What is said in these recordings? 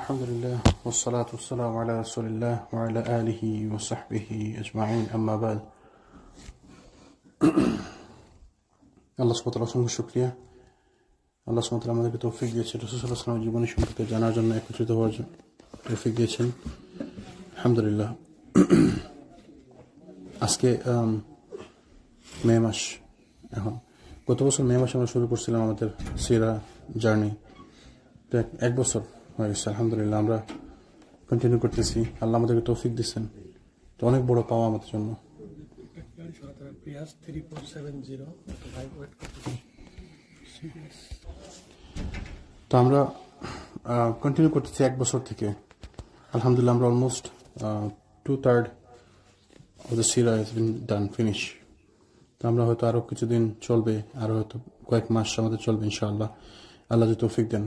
الحمد لله والصلاة والسلام على رسول الله وعلى آله وصحبه أجمعين أما بعد আল্লাহ সুবহানাহু ওয়া তাআলার অসংখ্য শুকরিয়া। আল্লাহ সুবহানাহু ওয়া তাআলা আমাদেরকে তৌফিক দিয়েছেন রাসূল সাল্লাল্লাহু আলাইহি ওয়াসাল্লামের জীবনী সম্পর্কে জানার জন্য, একত্রিত হওয়ার জন্য তৌফিক দিয়েছেন, আলহামদুলিল্লাহ। আজকে মে মাস, এখন গত বছর মে মাসে আমরা শুরু করছিলাম আমাদের সিরা জার্নি। তো এক বছর হয়ে গেছে, আলহামদুলিল্লাহ। আমরা কন্টিনিউ করতেছি, আল্লাহ আমাদেরকে তৌফিক দিচ্ছেন, তো অনেক বড় পাওয়া আমাদের জন্য। তো আমরা কন্টিনিউ করতেছি এক বছর থেকে, আলহামদুলিল্লাহ। আমরা almost 2/3 of the seerah has been done, finish. তো আমরা হয়তো আরো কিছুদিন চলবে, আরো হয়তো কয়েক মাস আমাদের চলবে ইনশাআল্লাহ, আল্লাহ যদি তৌফিক দেন।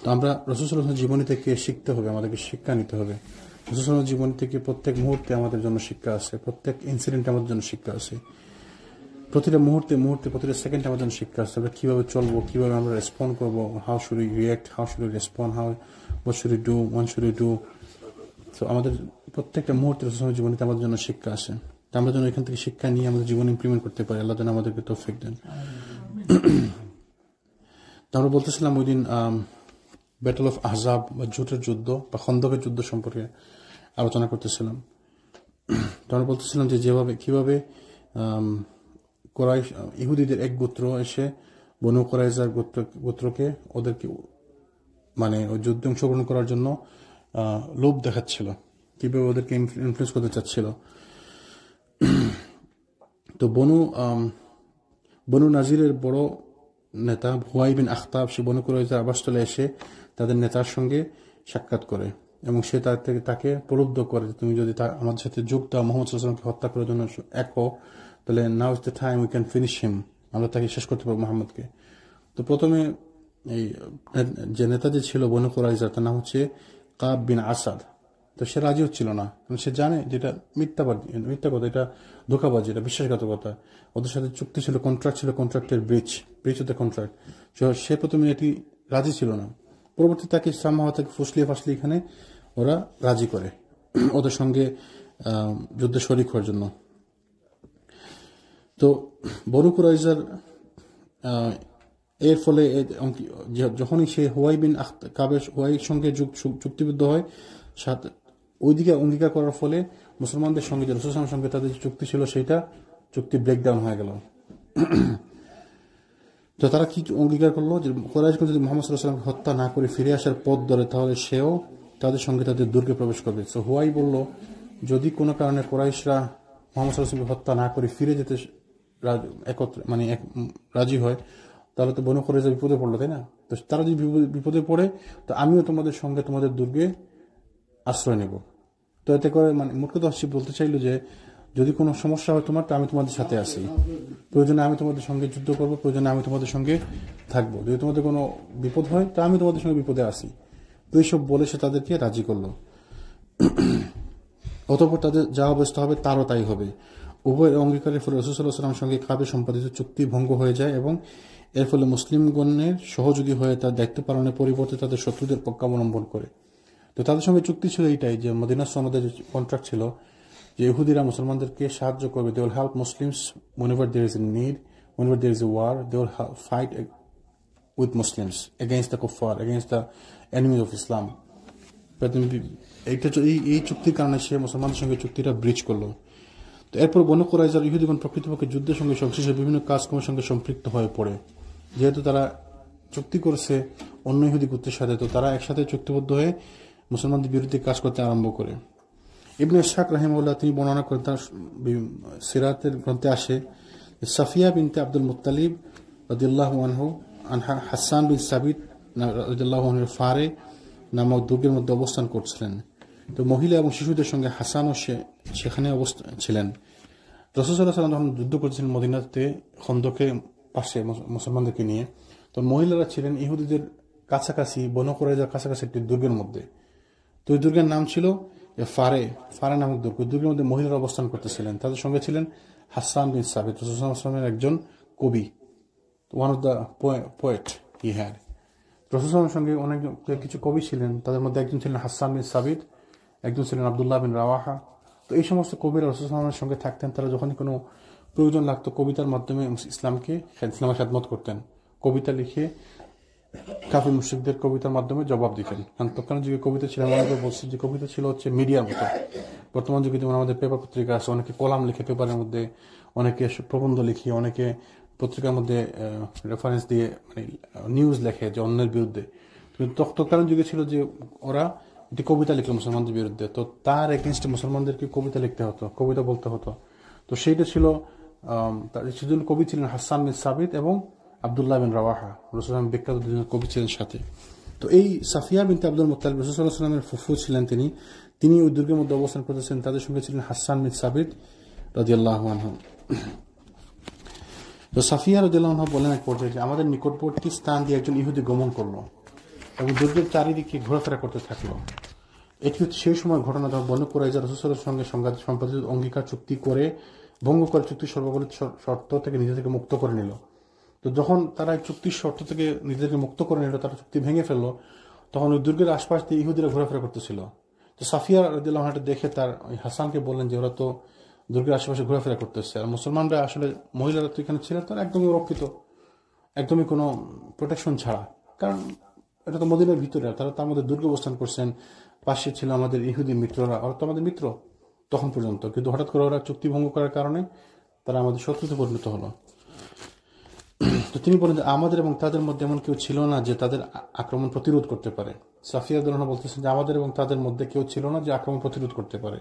তো আমরা রাসূল সাল্লাল্লাহু আলাইহি ওয়াসাল্লামের জীবনী থেকে শিখতে হবে, আমাদেরকে শিক্ষা নিতে হবে। রাসূল সাল্লাল্লাহু আলাইহি ওয়াসাল্লামের জীবনী থেকে প্রত্যেক মুহূর্তে আমাদের জন্য শিক্ষা আছে, প্রত্যেক ইনসিডেন্টে আমাদের জন্য শিক্ষা আছে, প্রতিটা মুহূর্তে প্রতিটা সেকেন্ডে আমাদের জন্য শিক্ষা আছে। আমরা কিভাবে চলবো, কিভাবে আমরা রেসপন্ড করবো, how should we react, how should we respond, what should we do, one should we do. তো আমাদের প্রত্যেকটা মুহূর্তে রাসূল সাল্লাল্লাহু আলাইহি ওয়াসাল্লামের জীবনীতে আমাদের জন্য শিক্ষা আছে। তো আমরা যেন এখান থেকে শিক্ষা নিয়ে আমাদের জীবনে ইমপ্লিমেন্ট করতে পারি, আল্লাহ যেন আমাদেরকে তৌফিক দেন। তো আমরা বলতেছিলাম ওই দিন ব্যাটল অফ আহজাব বা জোটের যুদ্ধ বা খন্দকের যুদ্ধ সম্পর্কে আলোচনা করতেছিলাম। তো আমরা বলতেছিলাম যে কিভাবে কোরাইশ ইহুদিদের এক গোত্র এসে বনু কোরাইজার গোত্রকে ওদেরকে মানে ওই যুদ্ধে অংশগ্রহণ করার জন্য লোভ দেখাচ্ছিল, কিভাবে ওদেরকে ইনফ্লুয়েন্স করতে চাচ্ছিল। তো বনু নাজিরের বড় নেতা হুয়াই বিন আখতাব সে বনু কুরাইজার আবাসস্থলে এসে তাদের নেতার সঙ্গে সাক্ষাৎ করে এবং সে তাকে প্রলুব্ধ করে, তুমি যদি আমাদের সাথে যোগ দাও, মুহাম্মদ সাল্লাল্লাহু আলাইহি ওয়াসাল্লামকে হত্যা করার জন্য এক হও, তাহলে now is the time we can finish him, আমরা তাকে শেষ করতে পারবো মুহাম্মদকে। তো প্রথমে এই যে নেতা যে ছিল বনু কুরাইজার, তার নাম হচ্ছে কাব বিন আসাদ। তো সে রাজি হচ্ছিল না, কারণ সে জানে যেটা মিথ্যা কথা, এটা ধোঁকাবাজি, এটা বিশ্বাসঘাতকতা। ওদের সাথে চুক্তি ছিল, কন্ট্রাক্ট ছিল, কন্ট্রাক্টের ব্রিচ অফ দ্য কন্ট্রাক্ট। সে প্রথমে এটি রাজি ছিল না, পরবর্তী তাকে সামহাওয়া থেকে ফুসলিয়ে এখানে ওরা রাজি করে ওদের সঙ্গে যুদ্ধে শরিক হওয়ার জন্য। তো বনু কুরাইজার এর ফলে যখনই সে হুয়াই বিন কাবের হুয়াইয়ের সঙ্গে চুক্তিবদ্ধ হয়, ওইদিকে অঙ্গীকার করার ফলে মুসলমানদের সঙ্গে যে রাসূল সাল্লাল্লাহু আলাইহি ওয়াসাল্লামের সঙ্গে তাদের চুক্তি ছিল সেটা চুক্তি ব্রেকডাউন হয়ে গেল। তো তারা কি অঙ্গীকার করলো যে কুরাইশকে যদি মুহাম্মদ সাল্লাল্লাহু আলাইহি ওয়াসাল্লামকে হত্যা না করে ফিরে আসার পথ ধরে, তাহলে সেও তাদের সঙ্গে তাদের দুর্গে প্রবেশ করবে। তো হুয়াই বলল, যদি কোনো কারণে কুরাইশরা মুহাম্মদ সাল্লাল্লাহু আলাইহি ওয়াসাল্লামকে হত্যা না করে ফিরে যেতে রাজি হয়, তাহলে তো বনু কুরাইজা বিপদে পড়লো, তাই না? তো তারা যদি বিপদে পড়ে, তো আমিও তোমাদের সঙ্গে তোমাদের দুর্গে আশ্রয় নেব। তো এতে করে মোট কথা বলতে চাইলো যে যদি কোনো সমস্যা হয় তোমার, তো আমি তোমাদের সাথে আছি, প্রয়োজনে আমি তোমাদের সঙ্গে যুদ্ধ করবো, প্রয়োজনে আমি তোমাদের সঙ্গে থাকবো, যদি তোমাদের কোনো বিপদ হয় তো আমি তোমাদের সঙ্গে বিপদে আসি। তো এইসব বলে সে তাদেরকে রাজি করলো। অতঃপর তাদের যা অবস্থা হবে তারও তাই হবে। উভয় অঙ্গীকারের ফলে রাসূল সাল্লাল্লাহু আলাইহি ওয়াসাল্লামের সঙ্গে কাবে সম্পাদিত চুক্তি ভঙ্গ হয়ে যায় এবং এর ফলে মুসলিমগণের সহযোগী হয়ে তার দায়িত্ব পালনের পরিবর্তে তাদের শত্রুদের পক্ষ অবলম্বন করে। তো তাদের সঙ্গে চুক্তি ছিল এইটাই যে মদিনার সনদের যে কন্ট্রাক্ট ছিল যে ইহুদিরা মুসলমানদেরকে সাহায্য করবে, they will help Muslims whenever there is a need, whenever there is a war, they will fight with Muslims against the kuffar, against the enemies of Islam. এই চুক্তির কারণে সে মুসলমানদের সঙ্গে চুক্তিটা ব্রিচ করলো। তো এরপর বনু কুরাইজার ইহুদিগণ প্রকৃতপক্ষে যুদ্ধের সঙ্গে সংশ্লিষ্ট বিভিন্ন কাজকর্মের সঙ্গে সম্পৃক্ত হয়ে পড়ে, যেহেতু তারা চুক্তি করেছে অন্য ইহুদি গোত্রের সাথে, তো তারা একসাথে চুক্তিবদ্ধ হয়ে মুসলমানদের বিরুদ্ধে কাজ করতে আরম্ভ করে। ইবনে ইসহাক রাহিমাহুল্লাহ তিনি বর্ণনা করেন, তার সিরাতের গ্রন্থে আসে সাফিয়া বিনতে আব্দুল মুত্তালিব রাদিয়াল্লাহু আনহু হাসান বিন সাবিত রাদিয়াল্লাহু আনহু ফারে নামক দুর্গের মধ্যে অবস্থান করছিলেন। তো মহিলা এবং শিশুদের সঙ্গে হাসানও সেখানে ছিলেন। রাসূল সাল্লাল্লাহু আলাইহি ওয়াসাল্লাম যখন যুদ্ধ করছিলেন মদিনাতে খন্দকের পাশে মুসলমানদেরকে নিয়ে, তো মহিলারা ছিলেন ইহুদিদের কাছাকাছি, বনু কুরাইজার কাছাকাছি একটি দুর্গের মধ্যে। তো ওই দুর্গের নাম ছিল ফারে নামক দুর্গ। দুর্গের মধ্যে মহিলারা অবস্থান করতেছিলেন, তাদের সঙ্গে ছিলেন হাসান বিন সাবিত, রাসূল সাল্লাল্লাহু আলাইহি ওয়াসাল্লামের একজন one of the poet he had. রাসূল সাল্লাল্লাহু আলাইহি ওয়াসাল্লামের সঙ্গে অনেক কিছু কবি ছিলেন, তাদের মধ্যে একজন ছিলেন হাসান বিন সাবিত, একজন ছিলেন আব্দুল্লাহ বিন রাওয়াহা। তো এই সমস্ত কবিরা রাসূল সাল্লাল্লাহু আলাইহি ওয়াসাল্লামের সঙ্গে থাকতেন। তারা যখনই কোনো প্রয়োজন লাগতো কবিতার মাধ্যমে ইসলামের খেদমত করতেন। কবিতা লিখে কাফির মুশরিকদের কবিতার মাধ্যমে জবাব দিতেন। কারণ তখন যুগে কবিতা ছিল, আমরা বলছি যে কবিতা ছিল হচ্ছে মিডিয়ার মতো। বর্তমান যুগে যেমন আমাদের পেপার পত্রিকা আছে, অনেকে কলাম লিখে পেপারের মধ্যে, অনেকে প্রবন্ধ লিখে, অনেকে পত্রিকার মধ্যে রেফারেন্স দিয়ে মানে নিউজ লেখে যে অন্যের বিরুদ্ধে। কিন্তু তৎকালীন যুগে ছিল যে ওরা একটি কবিতা লিখলো মুসলমানদের বিরুদ্ধে, তো তার এগেনস্টে মুসলমানদেরকে কবিতা লিখতে হতো, কবিতা বলতে হতো। তো সেইটা ছিল সেজন্য কবি ছিলেন হাসান বিন সাবিত এবং আব্দুল্লাহ বিন রাওয়াহা, রাসূল বিখ্যাত দুজন কবি ছিলেন সাথে। তো এই সাফিয়া বিনতে আব্দুল মুত্তালিব রাসূল সাল্লাল্লাহু আলাইহি ওয়াসাল্লামের ফুফু ছিলেন। তিনি ওই দুর্গের মধ্যে অবস্থান করতেছেন। তাদের সঙ্গে ছিলেন হাসান বিন সাবিত রাদিয়াল্লাহু আনহু। তো সাফিয়া রাদিয়াল্লাহু আনহা বলেন এক পর্যায়ে যে আমাদের নিকটবর্তী স্থান দিয়ে একজন ইহুদি গমন করলো এবং দুর্গের চারিদিকে ঘোরাফেরা করতে থাকলো। এটি হচ্ছে সেই সময় ঘটনা যখন বনু কুরাইজা রাসূল সাল্লাল্লাহু আলাইহি ওয়াসাল্লামের সঙ্গে সম্পাদিত অঙ্গীকার চুক্তি করে ভঙ্গ করে চুক্তির সর্বগুলো শর্ত থেকে নিজেদেরকে মুক্ত করে নিল। তো যখন তারা এই চুক্তির শর্ত থেকে নিজেদেরকে মুক্ত করে নিল, তারা চুক্তি ভেঙে ফেললো, তখন ওই দুর্গের আশপাশ দিয়ে ইহুদিরা ঘোরাফেরা করতেছিল। তো সাফিয়া রাদিয়াল্লাহু আনহা দেখে তার হাসানকে বললেন যে ওরা তো দুর্গের আশেপাশে ঘোরাফেরা করতেছে, আর মুসলমানরা আসলে মহিলারা তো এখানে ছিলেন, তারা একদমই রক্ষিত, একদমই কোনো প্রোটেকশন ছাড়া। কারণ এটা তো মদিনার ভিতরে, তারা তো আমাদের দুর্গে অবস্থান করছেন, পাশে ছিল আমাদের ইহুদি মিত্ররা, ওরা তো আমাদের মিত্র তখন পর্যন্ত। কিন্তু হঠাৎ করে ওরা চুক্তি ভঙ্গ করার কারণে তারা আমাদের শত্রুতে পরিণত হলো। তো তিনি বলেন যে আমাদের এবং তাদের মধ্যে এমন কেউ ছিল না যে তাদের আক্রমণ প্রতিরোধ করতে পারে। সাফিয়া রাদিয়াল্লাহু আনহা বলতেছেন যে আমাদের এবং তাদের মধ্যে কেউ ছিল না যে আক্রমণ প্রতিরোধ করতে পারে,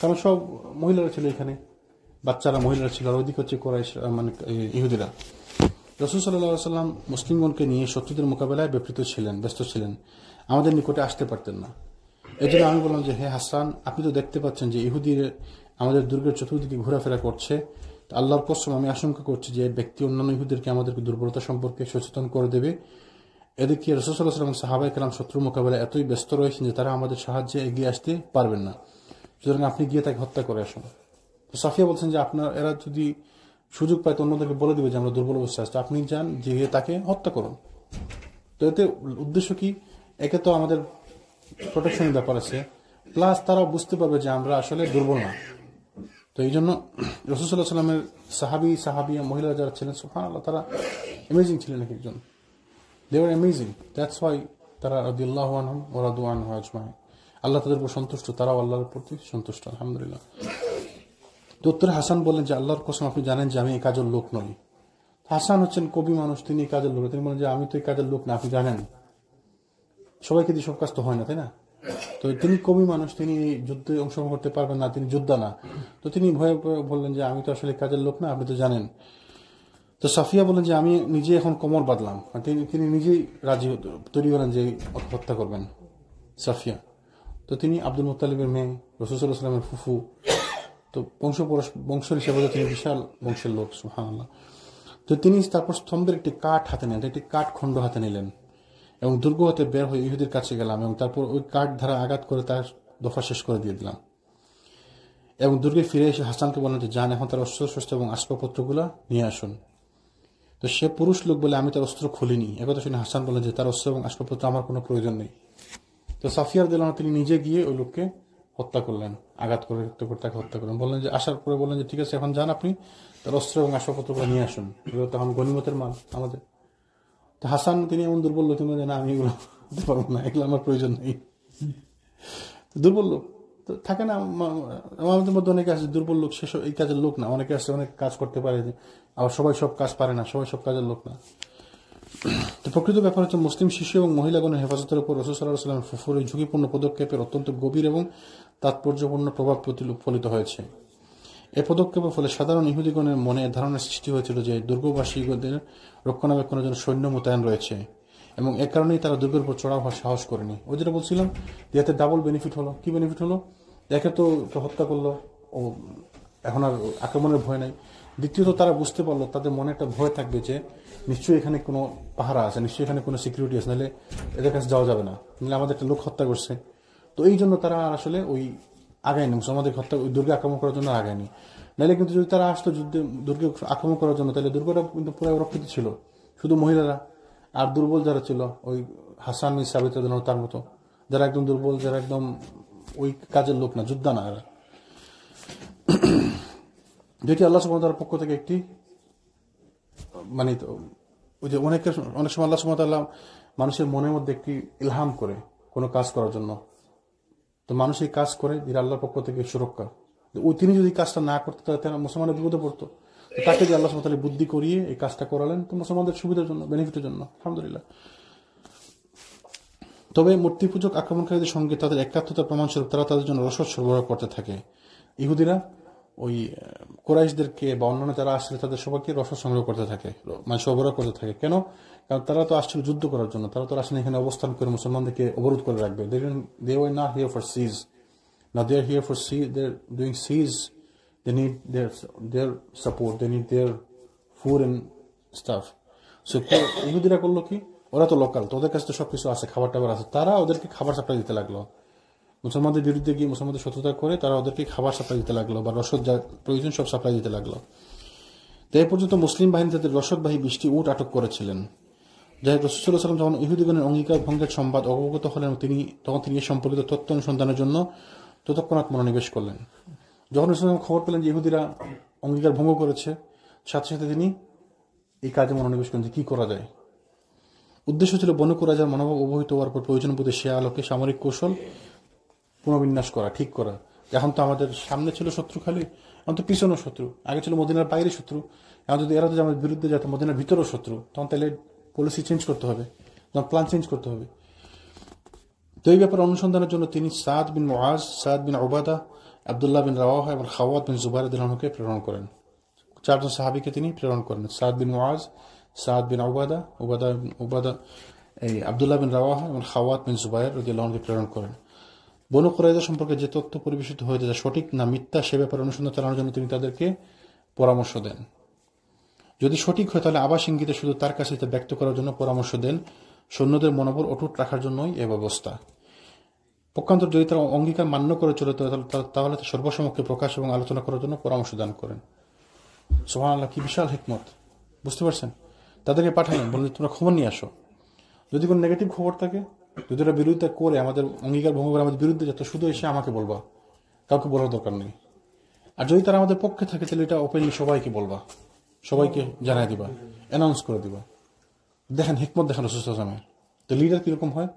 কারণ সব মহিলারা ছিল এখানে, বাচ্চারা মহিলারা ছিল, আর ওইদিকে হচ্ছে কুরাইশ মানে ইহুদিরা। রাসূল সাল্লাল্লাহু আলাইহি ওয়াসাল্লাম মুসলিমগণকে নিয়ে শত্রুদের মোকাবেলায় ব্যস্ত ছিলেন, আমাদের নিকটে আসতে পারতেন না। এই জন্য আমি বললাম যে হে হাসান, আপনি তো দেখতে পাচ্ছেন যে ইহুদির আমাদের দুর্গের চতুর্দিকে ঘোরাফেরা করছে। আল্লাহর কসম আমি আশঙ্কা করছি যে ব্যক্তি অন্যান্য ইহুদিদেরকে আমাদেরকে দুর্বলতা সম্পর্কে সচেতন করে দেবে। এদিকে রাসূল সাল্লাল্লাহু আলাইহি ওয়াসাল্লাম সাহাবায়ে কেরাম শত্রুর মোকাবেলায় এতই ব্যস্ত রয়েছেন যে তারা আমাদের সাহায্যে এগিয়ে আসতে পারবেন না, সুতরাং আপনি গিয়ে তাকে হত্যা করে আসুন। তো সাফিয়া বলছেন যে এরা যদি সুযোগ পায় তো অন্যদেরকে বলে দিবে যে আমরা দুর্বল অবস্থায় আছি, আপনি যান, গিয়ে তাকে হত্যা করুন। তো এতে উদ্দেশ্য কি? একে তো আমাদের প্রোটেকশনের ব্যাপার আছে, প্লাস তারাও বুঝতে পারবে যে আমরা আসলে দুর্বল না। তো এই জন্য রাসূল সাল্লাল্লাহু আলাইহি ওয়াসাল্লামের সাহাবিয়া মহিলারা যারা ছিলেন, সুবহানাল্লাহ, তারা অ্যামেজিং ছিলেন এক একজন। They were amazing, that's why তারা রাদিয়াল্লাহু আনহুম ওয়া রাদু আনহু আজমাইন, আল্লাহ তাদের উপর সন্তুষ্ট, তারাও আল্লাহর প্রতি সন্তুষ্ট, আলহামদুলিল্লাহ। তো উত্তরে হাসান বললেন যে আল্লাহর কসম আপনি জানেন যে আমি এই কাজের লোক নই। হাসান হচ্ছেন কবি মানুষ, তিনি এই কাজের লোক। তিনি বলেন যে আমি তো এই কাজের লোক না, আপনি জানেন। সবাইকে দিয়ে সব কাজ তো হয় না, তাই না? তো তিনি কবি মানুষ, তিনি যুদ্ধে অংশগ্রহণ করতে পারবেন না, তিনি যোদ্ধা না। তো তিনি ভয়ে বললেন যে আমি তো আসলে কাজের লোক না, আপনি তো জানেন। তো সাফিয়া বলেন যে আমি নিজে এখন কোমর বাঁধলাম। তিনি নিজেই রাজি তৈরি হলেন যে হত্যা করবেন সাফিয়া। তো তিনি আব্দুল মুত্তালিবের মেয়ে, রাসূল সাল্লাল্লাহু আলাইহি ওয়াসাল্লামের ফুফু, তো বংশ হিসেবে তিনি বিশাল বংশের লোক, সুবহানাল্লাহ। তো তিনি তারপর স্তম্ভের একটি কাঠ হাতে নিলেন, একটি কাঠ খণ্ড হাতে নিলেন এবং দুর্গ হতে বের হয়ে ইহুদির কাছে গেলাম এবং তারপর ওই কাঠ ধারা আঘাত করে তার দফা শেষ করে দিয়ে দিলাম এবং দুর্গে ফিরে এসে হাসানকে বললেন যে যান, এখন তার অস্ত্র এবং আসবাবপত্রগুলো নিয়ে আসুন। তো সে পুরুষ লোক বলে আমি তার অস্ত্র খুলিনি। একথা শুনে হাসান বললেন যে তার অস্ত্র এবং আসবাবপত্র আমার কোনো প্রয়োজন নেই। তো সাফিয়া রাদিয়াল্লাহু আনহা তিনি নিজে গিয়ে ওই লোককে হত্যা করলেন, আঘাত করে তাকে হত্যা করলেন। বললেন যে আসার পরে বললেন যে ঠিক আছে, এখন যান, আপনি তার অস্ত্র এবং আসবাবপত্রগুলো নিয়ে আসুন, এগুলো তখন গনিমতের মাল আমাদের। তো হাসান তিনি এমন দুর্বল লোক, তিনি বলেন না, আমি এগুলো দিতে পারবো না, এগুলো আমার প্রয়োজন নেই। দুর্বল লোক তো থাকে না আমাদের মধ্যে, অনেকে আছে দুর্বল লোক, সে এই কাজের লোক না। অনেকে আছে অনেক কাজ করতে পারে, আবার সবাই সব কাজ পারে না, সবাই সব কাজের লোক না। তো প্রকৃত ব্যাপার হচ্ছে মুসলিম শিশু এবং মহিলাগণের হেফাজতের উপর রাসূল সাল্লাল্লাহু আলাইহি ওয়াসাল্লামের ফুফুর এই ঝুঁকিপূর্ণ পদক্ষেপের অত্যন্ত গভীর এবং তাৎপর্যপূর্ণ প্রভাব প্রতিফলিত হয়েছে। এ পদক্ষেপের ফলে সাধারণ ইহুদিগণের মনে ধারণার সৃষ্টি হয়েছিল যে দুর্গবাসীদের রক্ষণাবেক্ষণের জন্য সৈন্য মোতায়েন রয়েছে এবং এ কারণেই তারা দুর্গের উপর চড়াও হওয়ার সাহস করেনি। ওই যেটা বলছিলাম, এতে ডাবল বেনিফিট হলো। কি বেনিফিট হলো? একে তো হত্যা করলো, ও এখন আর আক্রমণের ভয় নাই। দ্বিতীয়ত তারা বুঝতে পারলো, তাদের মনে একটা ভয় থাকবে যে নিশ্চয়ই এখানে কোনো পাহারা আছে, নিশ্চয়ই এখানে কোনো সিকিউরিটি আছে, নাহলে এদের কাছে যাওয়া যাবে না, নাহলে আমাদের একটা লোক হত্যা করছে। তো এই জন্য তারা আসলে ওই আগায়নি, মুসলমানদের হত্যা ওই দুর্গে আক্রমণ করার জন্য আগায়নি। নাহলে কিন্তু যদি তারা আসতো দুর্গে আক্রমণ করার জন্য, তাহলে দুর্গটা কিন্তু পুরো রক্ষিত ছিল, শুধু মহিলারা আর দুর্বল যারা ছিল ওই হাসান বিন সাবিত রাদিয়াল্লাহু তার মতো, যারা একদম দুর্বল, যারা একদম ওই কাজের লোক না, যোদ্ধা না এরা, যেটি আল্লাহ সুবহানাহু ওয়া তাআলার পক্ষ থেকে একটি মানে ওই যে অনেক সময় আল্লাহ সুবহানাহু ওয়া তাআলা মানুষের মনের মধ্যে একটি ইলহাম করে কোনো কাজ করার জন্য, তো মানুষ এই কাজ করে যেটা আল্লাহর পক্ষ থেকে সুরক্ষা। ওই তিনি যদি কাজটা না করতে তাহলে মুসলমানের বিপদে পড়তো, তাকে যে আল্লাহ সুবহানাহু ওয়া তাআলা বুদ্ধি করিয়ে এই কাজটা করালেন, তো মুসলমানদের সুবিধার জন্য, বেনিফিটের জন্য, আলহামদুলিল্লাহ। তবে মূর্তি পূজক আক্রমণকারীদের সঙ্গে তাদের একাত্মতার প্রমাণস্বরূপ তারা তাদের জন্য রসদ সরবরাহ করতে থাকে। ইহুদিরা ওই কুরাইশদেরকে বা অন্যান্য যারা আসছিল তাদের সবাইকে রসদ সংগ্রহ করতে থাকে, মানে সরবরাহ করতে থাকে। কেন? কারণ তারা তো আসছিল যুদ্ধ করার জন্য, তারা তো আসলে এখানে অবস্থান করে মুসলমানদেরকে অবরোধ করে রাখবে। They were not here for siege. Now they are here for siege. They're doing siege. They need their support. They need their food and stuff. So ইহুদিরা করলো কি, ওরা তো লোকাল, তো ওদের কাছে তো সবকিছু আছে, খাবার টাবার আছে, তারা ওদেরকে খাবার সাপ্লাই দিতে লাগলো। মুসলমানদের বিরুদ্ধে গিয়ে মুসলমানদের শত্রুতা করে তারা ওদেরকে খাবার সাপ্লাই দিতে লাগলো, বা রসদ যা প্রয়োজন সব সাপ্লাই দিতে লাগলো। তো এই পর্যন্ত মুসলিম বাহিনী তাদের রসদবাহী 20টি উট আটক করেছিলেন। যাই রাসূল সাল্লাল্লাহু আলাইহি ওয়াসাল্লাম যখন ইহুদিগণের অঙ্গীকার ভঙ্গের সংবাদ অবগত হলেন, তখন তিনি এ সম্পর্কিত তথ্য অনুসন্ধানের জন্য তৎক্ষণাৎ মনোনিবেশ করলেন। যখন রাসূল খবর পেলেন যে ইহুদিরা অঙ্গীকার ভঙ্গ করেছে, সাথে সাথে তিনি এই কাজে মনোনিবেশ করেন যে কি করা যায়। উদ্দেশ্য ছিল বনু কুরাইজার মনোভাব অবহিত হওয়ার পর প্রয়োজন বোধে সে আলোকে সামরিক কৌশল পুনর্বিন্যাস করা, ঠিক করা। এখন তো আমাদের সামনে ছিল শত্রু খালি, এখন তো পিছনেও শত্রু, আগে ছিল মদিনার বাইরে শত্রু, এখন যদি এরা যদি আমাদের বিরুদ্ধে যেত মদিনার ভিতরেও শত্রু, তখন তাহলে পলিসি চেঞ্জ করতে হবে, তখন প্ল্যান চেঞ্জ করতে হবে। তো এই ব্যাপারে অনুসন্ধানের জন্য তিনি সাদ বিন মুআজ, সাদ বিন উবাদা, আব্দুল্লাহ বিন রাওয়াহা এবং খাওয়াত বিন জুবাইর রাদিয়াল্লাহু আনহুকে প্রেরণ করেন। 4 জন সাহাবীকে তিনি প্রেরণ করেন, সাদ বিন মুআজ, সাদ বিন উবাদা, এই আব্দুল্লাহ বিন রাওয়াহা এবং খাওয়াত বিন জুবাইর রাদিয়াল্লাহু আনহুকে প্রেরণ করেন। বনু কুরাইজা সম্পর্কে যে তথ্য পরিবেশিত হয়েছে যা সঠিক না মিথ্যা সে ব্যাপারে অনুসন্ধান চালানোর জন্য তিনি তাদেরকে পরামর্শ দেন। যদি সঠিক হয় তাহলে আবাস ইঙ্গিতে শুধু তার কাছে তা ব্যক্ত করার জন্য পরামর্শ দেন। সৈন্যদের মনোবল অটুট রাখার জন্যই এ ব্যবস্থা। পক্ষান্তর যদি তারা অঙ্গীকার মান্য করে চলে তাহলে সর্বসমক্ষে প্রকাশ এবং আলোচনা করার জন্য পরামর্শ দান করেন। সুবহানাল্লাহ, কি বিশাল হিকমত, বুঝতে পারছেন? তাদেরকে পাঠালেন, বললেন তোমরা খবর নিয়ে আসো, যদি কোনো নেগেটিভ খবর থাকে, যদি ওরা বিরোধিতা করে আমাদের অঙ্গীকার ভঙ্গ করে আমাদের বিরুদ্ধে যেত, শুধু এসে আমাকে বলবা, কাউকে বলার দরকার নেই। আর যদি তারা আমাদের পক্ষে থাকে তাহলে এটা ওপেনলি সবাইকে বলবা, সবাইকে জানাই দিবা, অ্যানাউন্স করে দিবা। দেখেন হিকমত, দেখেন রাসূল সাল্লাল্লাহু আলাইহি ওয়াসাল্লাম। তো লিডার কিরকম হয়?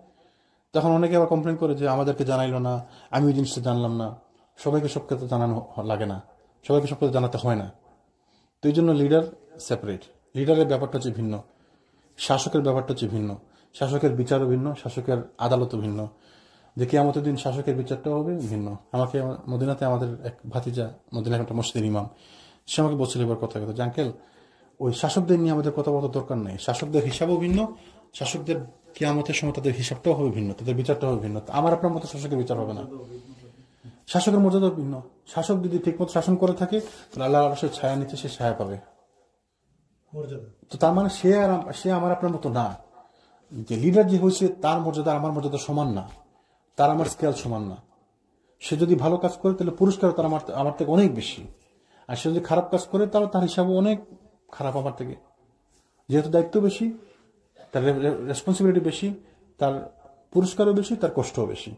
তখন অনেকে আবার কমপ্লেন করে যে আমাদেরকে জানাইলো না, আমি ওই জিনিসটা জানলাম না। সবাইকে সব ক্ষেত্রে জানানো লাগে না, সবাইকে সব ক্ষেত্রে জানাতে হয় না। তো এই জন্য লিডার সেপারেট, লিডারের ব্যাপারটা হচ্ছে ভিন্ন, শাসকের ব্যাপারটা হচ্ছে ভিন্ন, শাসকের বিচারও ভিন্ন, শাসকের আদালতও ভিন্ন। যে কিয়ামতের দিন শাসকের বিচারটাও হবে ভিন্ন। আমাকে মদিনাতে আমাদের এক ভাতিজা, মদিনার একটা মসজিদের ইমাম, সে আমাকে বলছিল এবার কথা যে আঙ্কেল ওই শাসকদের নিয়ে আমাদের কথা বলার দরকার নেই, শাসকদের হিসাবও ভিন্ন, শাসকদের কিয়ামতের সময় তাদের হিসাবটাও হবে ভিন্ন, তাদের বিচারটাও হবে ভিন্ন। আমার আপনার মতো শাসকের বিচার হবে না, শাসকের মর্যাদাও ভিন্ন। শাসক যদি ঠিকমতো শাসন করে থাকে তাহলে আল্লাহ আরশের ছায়া নিচে সে ছায়া পাবে। তো তার মানে সে আমার আপনার মতো না। যে লিডার যে হয়েছে তার মর্যাদা আমার মর্যাদা সমান না, তার আমার স্কেল সমান না। সে যদি ভালো কাজ করে তাহলে পুরস্কার তার আমার থেকে অনেক বেশি, আর সে যদি খারাপ কাজ করে তাহলে তার হিসাবও অনেক খারাপ আমার থেকে। যেহেতু দায়িত্ব বেশি, তার রেসপন্সিবিলিটি বেশি, তার পুরস্কারও বেশি, তার কষ্টও বেশি।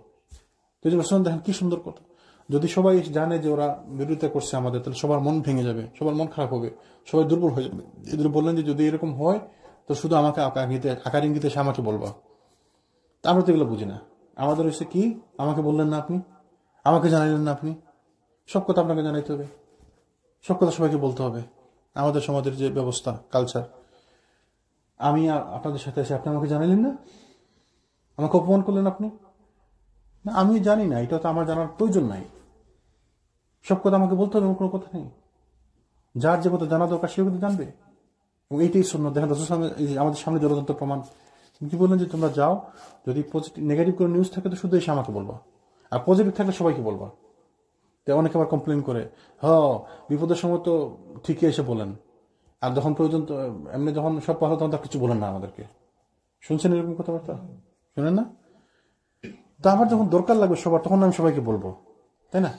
তো এই জন্য দেখেন কি সুন্দর কথা। যদি সবাই জানে যে ওরা বিরোধিতা করছে আমাদের, তাহলে সবার মন ভেঙে যাবে, সবার মন খারাপ হবে, সবাই দুর্বল হয়ে যাবে। এদের বললেন যে যদি এরকম হয় তো শুধু আমাকে আকার ইঙ্গিতে সে আমাকে বলবা। তা আমরা তো এগুলো বুঝি না। আমাদের হচ্ছে কি, আমাকে বললেন না আপনি, আমাকে জানাইলেন না আপনি, সব কথা আপনাকে জানাইতে হবে, সব কথা সবাইকে বলতে হবে। আমাদের সমাজের যে ব্যবস্থা, কালচার, আমি আপনাদের সাথে এসে আপনি আমাকে জানাইলেন না, আমাকে অপমান করলেন আপনি, না আমি জানি না, এটা তো আমার জানার প্রয়োজন নাই, সব কথা আমাকে বলতে হবে, কোনো কথা নেই। যার যে কথা জানা দরকার সে কথা জানবে, এবং এইটাই সুন্নাত। দেখেন রাসূল আমাদের সামনে জলজন্ত প্রমাণ। কি বললেন যে তোমরা যাও, যদি পজিটিভ নেগেটিভ কোনো নিউজ থাকে তো শুধু এসে আমাকে বলবা, আর পজিটিভ থাকলে সবাইকে বলবা। তো অনেকে আবার কমপ্লেন করে, বিপদের সময় তো ঠিকই এসে বলেন, আর যখন প্রয়োজন তো এমনি যখন সব ভালো তখন তার কিছু বলেন না আমাদেরকে। শুনছেন এরকম কথাবার্তা? শুনেন না? তো আমার যখন দরকার লাগবে সবার, তখন আমি সবাইকে বলবো, তাই না?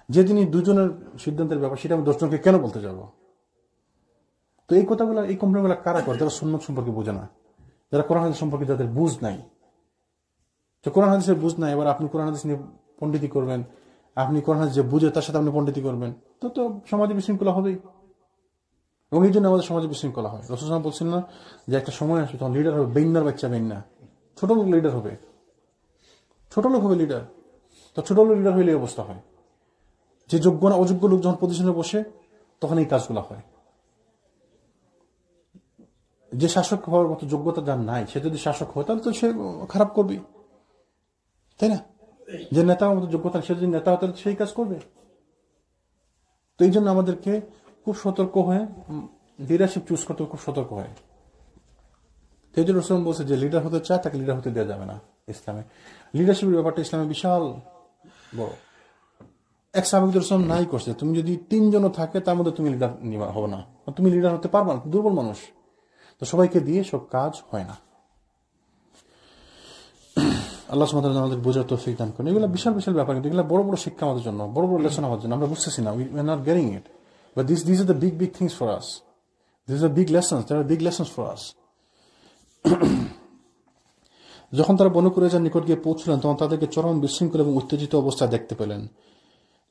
যেদিনই দুজনের সিদ্ধান্তের ব্যাপার, সেটা আমি 10 জনকে কেন বলতে যাব? তো এই কথাগুলো, এই কমপ্লেনগুলো কারা করে? যারা সুন্নাত সম্পর্কে বোঝে না, যারা কোরআন হাদিস সম্পর্কে যাদের বুঝ নাই, তো কোরআন হাদিসের বুঝ নাই, এবার আপনি কোরআন হাদিস নিয়ে পণ্ডিতি করবেন, আপনি কোরআন হাদিস যে বুঝে তার সাথে আপনি পণ্ডিতি করবেন, তো সমাজে বিশৃঙ্খলা হবেই। এবং এই জন্য আমাদের সমাজে বিশৃঙ্খলা হয়। রাসূল সাল্লাল্লাহু আলাইহি ওয়াসাল্লাম বলছেন না যে একটা সময় আসবে তখন লিডার হবে বেইন্নার বাচ্চা বেইন্না, ছোট লোক লিডার হবে, ছোট লোক হবে লিডার। তো ছোট লোক লিডার হইলে এই অবস্থা হয় যে যোগ্য না অযোগ্য লোক যখন পজিশনে বসে তখন এই কাজগুলো হয়। যে শাসক হওয়ার মতো যোগ্যতা যার নাই সে যদি শাসক হয় তাহলে তো সে খারাপ করবে, তাই না? যে নেতা হওয়ার মতো যোগ্যতা সে যদি নেতা হয় তাহলে সেই কাজ করবে। তো এই জন্য আমাদেরকে খুব সতর্ক হয়ে লিডারশিপ চুজ করতে খুব সতর্ক হয়। এই জন্য রাসূল বলছে যে লিডার হতে চায় তাকে লিডার হতে দেওয়া যাবে না ইসলামে। লিডারশিপের ব্যাপারটা ইসলামে বিশাল বড়। এক সাহাবী রাসূল নাই করছে, তুমি যদি 3 জন থাকে তার মধ্যে তুমি লিডার হবে না, তুমি লিডার হতে পারবা না, দুর্বল মানুষ। তো সবাইকে দিয়ে সব কাজ হয় না। আল্লাহ সুবহানাহু ওয়া তাআলা আমাদের বোঝার তৌফিক দান করেন। এগুলো বিশাল বিশাল ব্যাপার, কিন্তু এগুলো বড় বড় শিক্ষা আমাদের জন্য, বড় বড় লেসন আমাদের জন্য। আমরা বুঝতেছি না, we are not getting it, but these are the big things for us. These are big lessons. There are big lessons for us. যখন তারা বনু কুরাইজার নিকট গিয়ে পৌঁছলেন তখন তাদেরকে চরম বিশৃঙ্খল এবং উত্তেজিত অবস্থায় দেখতে পেলেন।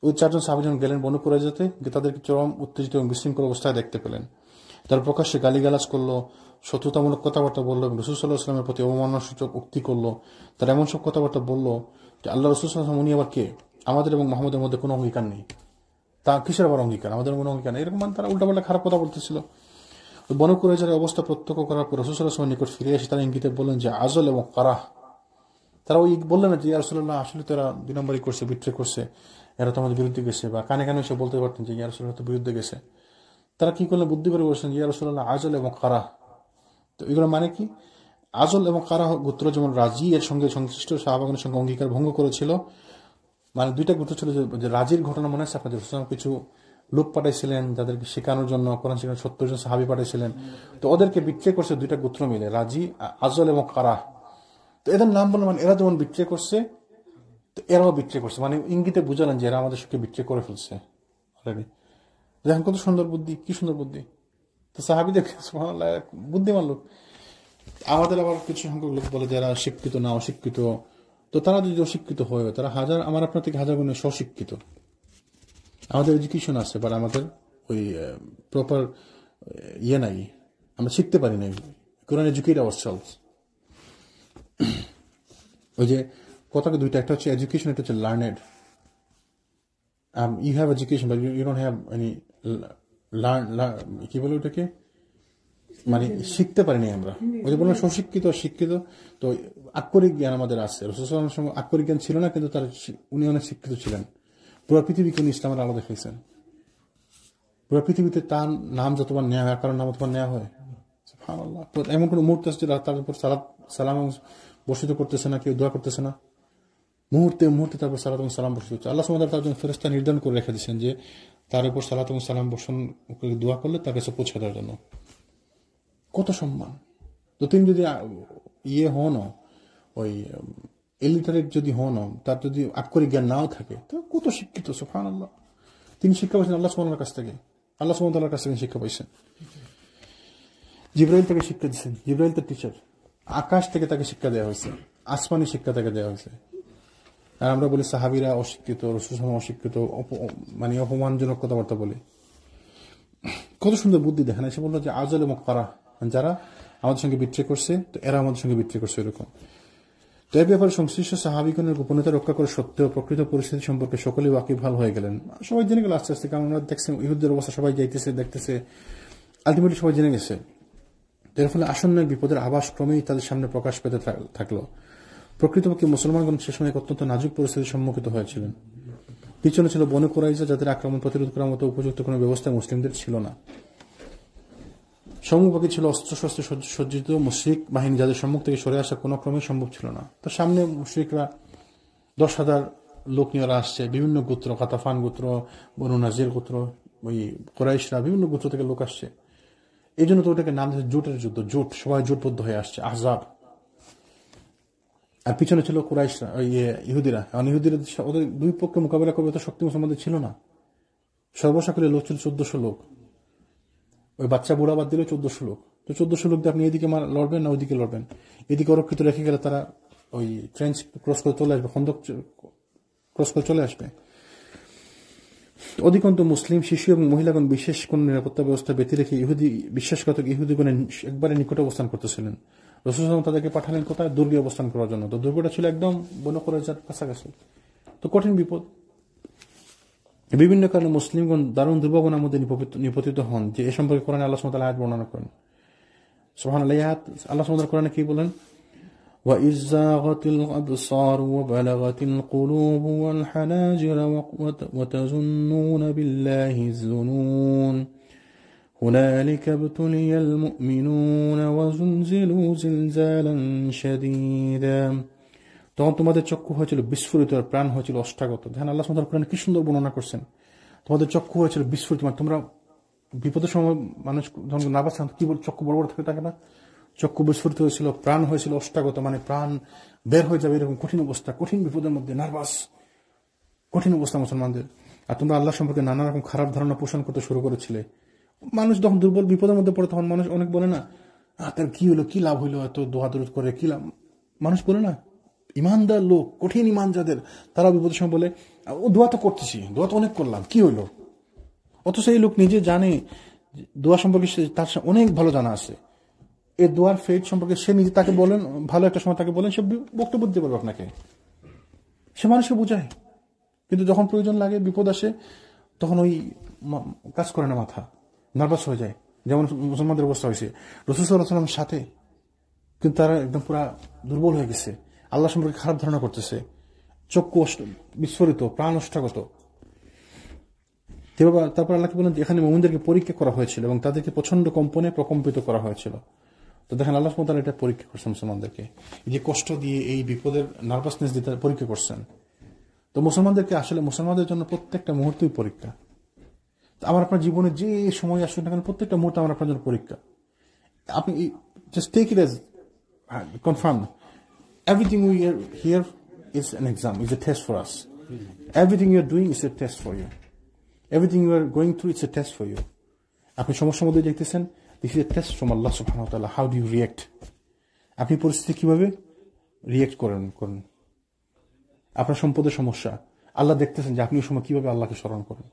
ওই 4 জন সাহাবী গেলেন বনু কুরাইজাতে, তাদেরকে চরম উত্তেজিত এবং বিশৃঙ্খল অবস্থায় দেখতে পেলেন। তারা প্রকাশ্যে গালিগালাজ করলো, শত্রুতামূলক কথাবার্তা বললো এবং রাসূল সাল্লাল্লাহু আলাইহি ওয়াসাল্লামের প্রতি অবমাননাসূচক উক্তি করলো। তারা এমন সব কথাবার্তা বললো যে আল্লাহ রাসূল সাল্লাল্লাহু আলাইহি ওয়াসাল্লাম উনি আবার কে? আমাদের এবং মুহাম্মদের মধ্যে কোনো অঙ্গীকার নেই, তা কিসের আবার অঙ্গীকার? আমাদের কোনো অঙ্গীকার নেই, এরকম তারা উল্টাপাল্টা খারাপ কথা বলতেছিল। বনু কুরাইজার অবস্থা প্রত্যক্ষ করার পর রাসূল সাল্লাল্লাহু আলাইহি ওয়াসাল্লামের নিকট ফিরে এসে তারা ইঙ্গিতে বললেন যে আজল এবং কারাহ। তারা ওই বললেন না যে ইয়া রাসূলুল্লাহ আসলে তো এরা 2 নম্বরই করছে, বিট্রে করছে, এরা তো আমাদের বিরুদ্ধে গেছে, বা কানে কানে এসে বলতে পারতেন যে ইয়া রাসূলুল্লাহ তো বিরুদ্ধে গেছে। তারা কি করলেন? বুদ্ধি করে বলছেন ইয়া রাসূলুল্লাহ আজল এবং কারাহ। তো এগুলো মানে কি? আজল এবং কারাহ গোত্র যেমন রাজি এর সঙ্গে সংশ্লিষ্ট সাহাবাগণের সঙ্গে অঙ্গীকার ভঙ্গ করেছিল, মানে 2টা গোত্র ছিল। যে রাজির ঘটনা মনে আছে আপনাদের? কিছু লোক পাঠাইছিলেন যাদেরকে শেখানোর জন্য, কোরআন শেখানোর 70 জন সাহাবী পাঠাইছিলেন। তো ওদেরকে বিট্রে করছে 2টা গোত্র মিলে, রাজি, আজল এবং কারাহ। তো এদের নাম বললাম, মানে এরা যেমন বিট্রে করছে তো এরাও বিট্রে করছে, মানে ইঙ্গিতে বুঝালেন যে এরা আমাদের সঙ্গে বিট্রে করে ফেলছে অলরেডি। দেখেন কত সুন্দর বুদ্ধি, কি সুন্দর বুদ্ধি। তো সাহাবীদের সুবহানাল্লাহ বুদ্ধিমান লোক। আমাদের আবার কিছু সংখ্যক লোক বলে যারা শিক্ষিত না, অশিক্ষিত। তো তারা যদি অশিক্ষিত হয়, তারা আমার আপনার থেকে হাজার গুণে স্বশিক্ষিত। আমাদের এডুকেশন আছে, বাট আমাদের ওই প্রপার নাই, আমরা শিখতে পারি না। Quran educate ourselves. ওই যে কথাকে 2টা, একটা হচ্ছে এডুকেশন, একটা হচ্ছে learned. You have education but you don't have any কি বলে ওটাকে, মানে শিখতে পারিনি আমরা। ওই যে বললাম স্বশিক্ষিত শিক্ষিত। তো আক্ষরিক জ্ঞান আমাদের আছে, রাসূল সাল্লাল্লাহু আলাইহি ওয়াসাল্লামের আক্ষরিক জ্ঞান ছিল না, কিন্তু উনি অনেক শিক্ষিত ছিলেন। পুরো পৃথিবীকে উনি ইসলামের আলো দেখাইছেন। পুরো পৃথিবীতে তার নাম যতবার নেওয়া হয়, কারণ নাম অতবার নেওয়া হয়। সুবহানাল্লাহ। এমন কোনো মুহূর্ত আছে তার উপর সালাম বর্ষিত করতেছে না, কেউ দোয়া করতেছে না, মুহূর্তে মুহূর্তে তারপর সালাত এবং সালাম বর্ষিত হচ্ছে। আল্লাহ সুবহানাহু ওয়া তাআলা তার জন্য ফেরেশতা নির্ধারণ করে রেখে দিয়েছেন যে তার উপর সালাত এবং সালাম বর্ষণ করে দোয়া করলে তার কাছে পৌঁছে দেওয়ার জন্য। কত সম্মান! তো তিনি যদি হন, ওই ইলিটারেট যদি হন, তার যদি আক্ষরিক জ্ঞান নাও থাকে, তো কত শিক্ষিত! সুবহানাল্লাহ। তিনি শিক্ষা পাইছেন আল্লাহ সুবহানাহু ওয়া তাআলার কাছ থেকে, আল্লাহ সুবহানাহু ওয়া তাআলার কাছ থেকে শিক্ষা পাইছেন। জিবরাইল তাকে শিক্ষা দিচ্ছেন, জিবরাইল তার টিচার। আকাশ থেকে তাকে শিক্ষা দেওয়া হয়েছে, আসমানি শিক্ষা তাকে দেওয়া হয়েছে। আর আমরা বলি সাহাবীরা অশিক্ষিত, রাসূল সাল্লাল্লাহু আলাইহি ওয়াসাল্লাম অশিক্ষিত, মানে অপমানজনক কথাবার্তা বলে। কত সুন্দর বুদ্ধি দেখেন। এসে বললো যে আজল এবং কারাহ, যারা আমাদের সঙ্গে বিট্রে করছে, তো এরা আমাদের সঙ্গে বিট্রে করছে, এরকম। তো এই ব্যাপারে সংশ্লিষ্ট সাহাবীগণের গোপনীয়তা রক্ষা করে সত্ত্বেও প্রকৃত পরিস্থিতি সম্পর্কে সকলেই ওয়াকিবহাল হয়ে গেলেন। সবাই জেনে গেল আস্তে আস্তে, কারণ আমরা দেখছেন ইহুদের অবস্থা, সবাই যাইতেছে দেখতেছে, আলটিমেটলি সবাই জেনে গেছে। এর ফলে আসন্ন বিপদের আভাস ক্রমেই তাদের সামনে প্রকাশ পেতে থাকলো। প্রকৃতপক্ষে মুসলমানগণ সে সময় অত্যন্ত নাজুক পরিস্থিতির সম্মুখীন হয়েছিলেন। পিছনে ছিল বনু কুরাইজা, যাদের আক্রমণ প্রতিরোধ করার মতো উপযুক্ত কোনো ব্যবস্থা মুসলিমদের ছিল না। সম্মুখে ছিল অস্ত্রশস্ত্রে সজ্জিত মুশরিক বাহিনী, যাদের সম্মুখ থেকে সরে আসা কোনো ক্রমেই সম্ভব ছিল না। তো সামনে মুশরিকরা 10,000 লোক নিয়ে আসছে, বিভিন্ন গোত্র, কাতাফান গোত্র, বনু নাজির গোত্র, ওই কুরাইশরা, বিভিন্ন গোত্র থেকে লোক আসছে। এই জন্য তো ওটাকে নাম দিয়েছে জোটের যুদ্ধ। জোট, সবাই জোটবদ্ধ হয়ে আসছে, আহজাব। আর পিছনে ছিল কুরাইশরা, ইহুদিরা। কারণ ইহুদিরা ওদের 2 পক্ষে মোকাবেলা করবে তো শক্তি মুসলমানদের ছিল না। সর্বসাকুল্যে লোক ছিল 1400 লোক। ওই বাচ্চা বুড়া বাদ দিলে 1400 লোক। তো 1400 লোক দিয়ে আপনি এদিকে লড়বেন না ওইদিকে লড়বেন? এদিকে অরক্ষিত রেখে গেলে তারা ওই ট্রেঞ্চ ক্রস করে চলে আসবে, খন্দক ক্রস করে চলে আসবে। অধিকন্ত মুসলিম শিশু এবং মহিলাগণ বিশেষ কোন নিরাপত্তা ব্যবস্থা ব্যতি রেখে বিশ্বাসঘাতক ইহুদিগণের একবারে নিকট অবস্থান করতেছিলেন। রাসূল সাল্লাল্লাহু তাদেরকে পাঠালেন কোথায়? দুর্গে অবস্থান করার জন্য। তো দুর্গটা ছিল একদম বনু কুরাইজার কাছাকাছি। তো কঠিন বিপদ। বিভিন্ন কারণে মুসলিমগণ দারুণ দুর্ভাবনার মধ্যে নিপতিত হন, যে এ সম্পর্কে কোরআনে আল্লাহ সুবহানাহু ওয়া তাআলা আয়াত বর্ণনা করেন। সুবহানাল্লাহ, আল্লাহ সুবহানাহু ওয়া তাআলা কোরআনে কি বলেন? وَإِذْ زَاغَتِ الْأَبْصَارُ وَبَلَغَتِ الْقُلُوبُ وَالْحَنَاجِرَ وَتَظُنُّونَ بِاللَّهِ الظُّنُونَ هُنَالِكَ ابْتُلِيَ الْمُؤْمِنُونَ وَزُلْزِلُوا زِلْزَالًا شَدِيدًا। তখন তোমাদের চক্ষু হয়েছিল বিস্ফোরিত আর প্রাণ হয়েছিল অষ্টাগত। দেখেন আল্লাহ সুবহানাহু ওয়া তাআলা কোরআনে কি সুন্দর বর্ণনা করছেন। তোমাদের চক্ষু হয়েছিল বিস্ফোরিত, মানে তোমরা বিপদের সময় মানুষ যখন নার্ভাস কি বল, চক্ষু বড় বড় থাকে না, চক্ষু বিস্ফোরিত হয়েছিল, প্রাণ হয়েছিল অষ্টাগত, মানে প্রাণ বের হয়ে যাবে এরকম কঠিন অবস্থা, কঠিন বিপদের মধ্যে নার্ভাস, কঠিন অবস্থা মুসলমানদের। আর তোমরা আল্লাহ সম্পর্কে নানা রকম খারাপ ধারণা পোষণ করতে শুরু করেছিলে। মানুষ যখন দুর্বল বিপদের মধ্যে পড়ে তখন মানুষ অনেক বলে না, তার কি হলো, কি লাভ হইলো এত দোয়া দরুদ করে, কি লাভ? মানুষ বলে না, ইমানদার লোক, কঠিন ইমান যাদের, তারা বিপদের সময় বলে ও দোয়া তো করতেছি, দোয়া তো অনেক করলাম, কি হইলো? অথচ এই লোক নিজে জানে দোয়া সম্পর্কে তার অনেক ভালো জানা আছে। এই দোয়ার ফেট সম্পর্কে সে নিজে তাকে বলেন, ভালো একটা সময় তাকে বলেন, সে বক্তব্য দিতে পারবে আপনাকে, সে মানুষকে বোঝায়। কিন্তু যখন প্রয়োজন লাগে, বিপদ আসে, তখন ওই কাজ করে না, মাথা নার্ভাস হয়ে যায়। যেমন মুসলমানদের অবস্থা হয়েছে রাসূল সাল্লাল্লাহু আলাইহি ওয়াসাল্লামের সাথে, কিন্তু তারা একদম পুরা দুর্বল হয়ে গেছে, আল্লাহ সম্পর্কে খারাপ ধারণা করতেছে, চক্ষু বিস্ফোরিত, প্রাণ অষ্টাগত। তারপর আল্লাহকে বলেন এখানে মুমিনদেরকে পরীক্ষা করা হয়েছিল এবং তাদেরকে প্রচন্ড কম্পনে প্রকম্পিত করা হয়েছিল। তো দেখেন আল্লাহ সুবহানাহু ওয়া তাআলা এটা পরীক্ষা করছেন মুসলমানদেরকে, যে কষ্ট দিয়ে এই বিপদের নার্ভাসনেস দিয়ে পরীক্ষা করছেন। তো মুসলমানদেরকে আসলে মুসলমানদের জন্য প্রত্যেকটা মুহূর্তই পরীক্ষা। আমার আপনার জীবনে যে সময় আসুন না কেন, প্রত্যেকটা মুহূর্তে আমার আপনার জন্য পরীক্ষা। আপনি just take it as confirm, everything we are here is an exam, is a test for us. Everything you are doing is a test for you, everything you are going through it's a test for you. আপনি সমস্যার মধ্যে দেখতেছেন, this is a test from আল্লাহ সুবহানাহু ওয়া তাআলা, how do you react. আপনি পরিস্থিতি কিভাবে রিঅ্যাক্ট করেন। আপনার সম্পদের সমস্যা, আল্লাহ দেখতেছেন যে আপনি ওই সময় কিভাবে আল্লাহকে স্মরণ করেন।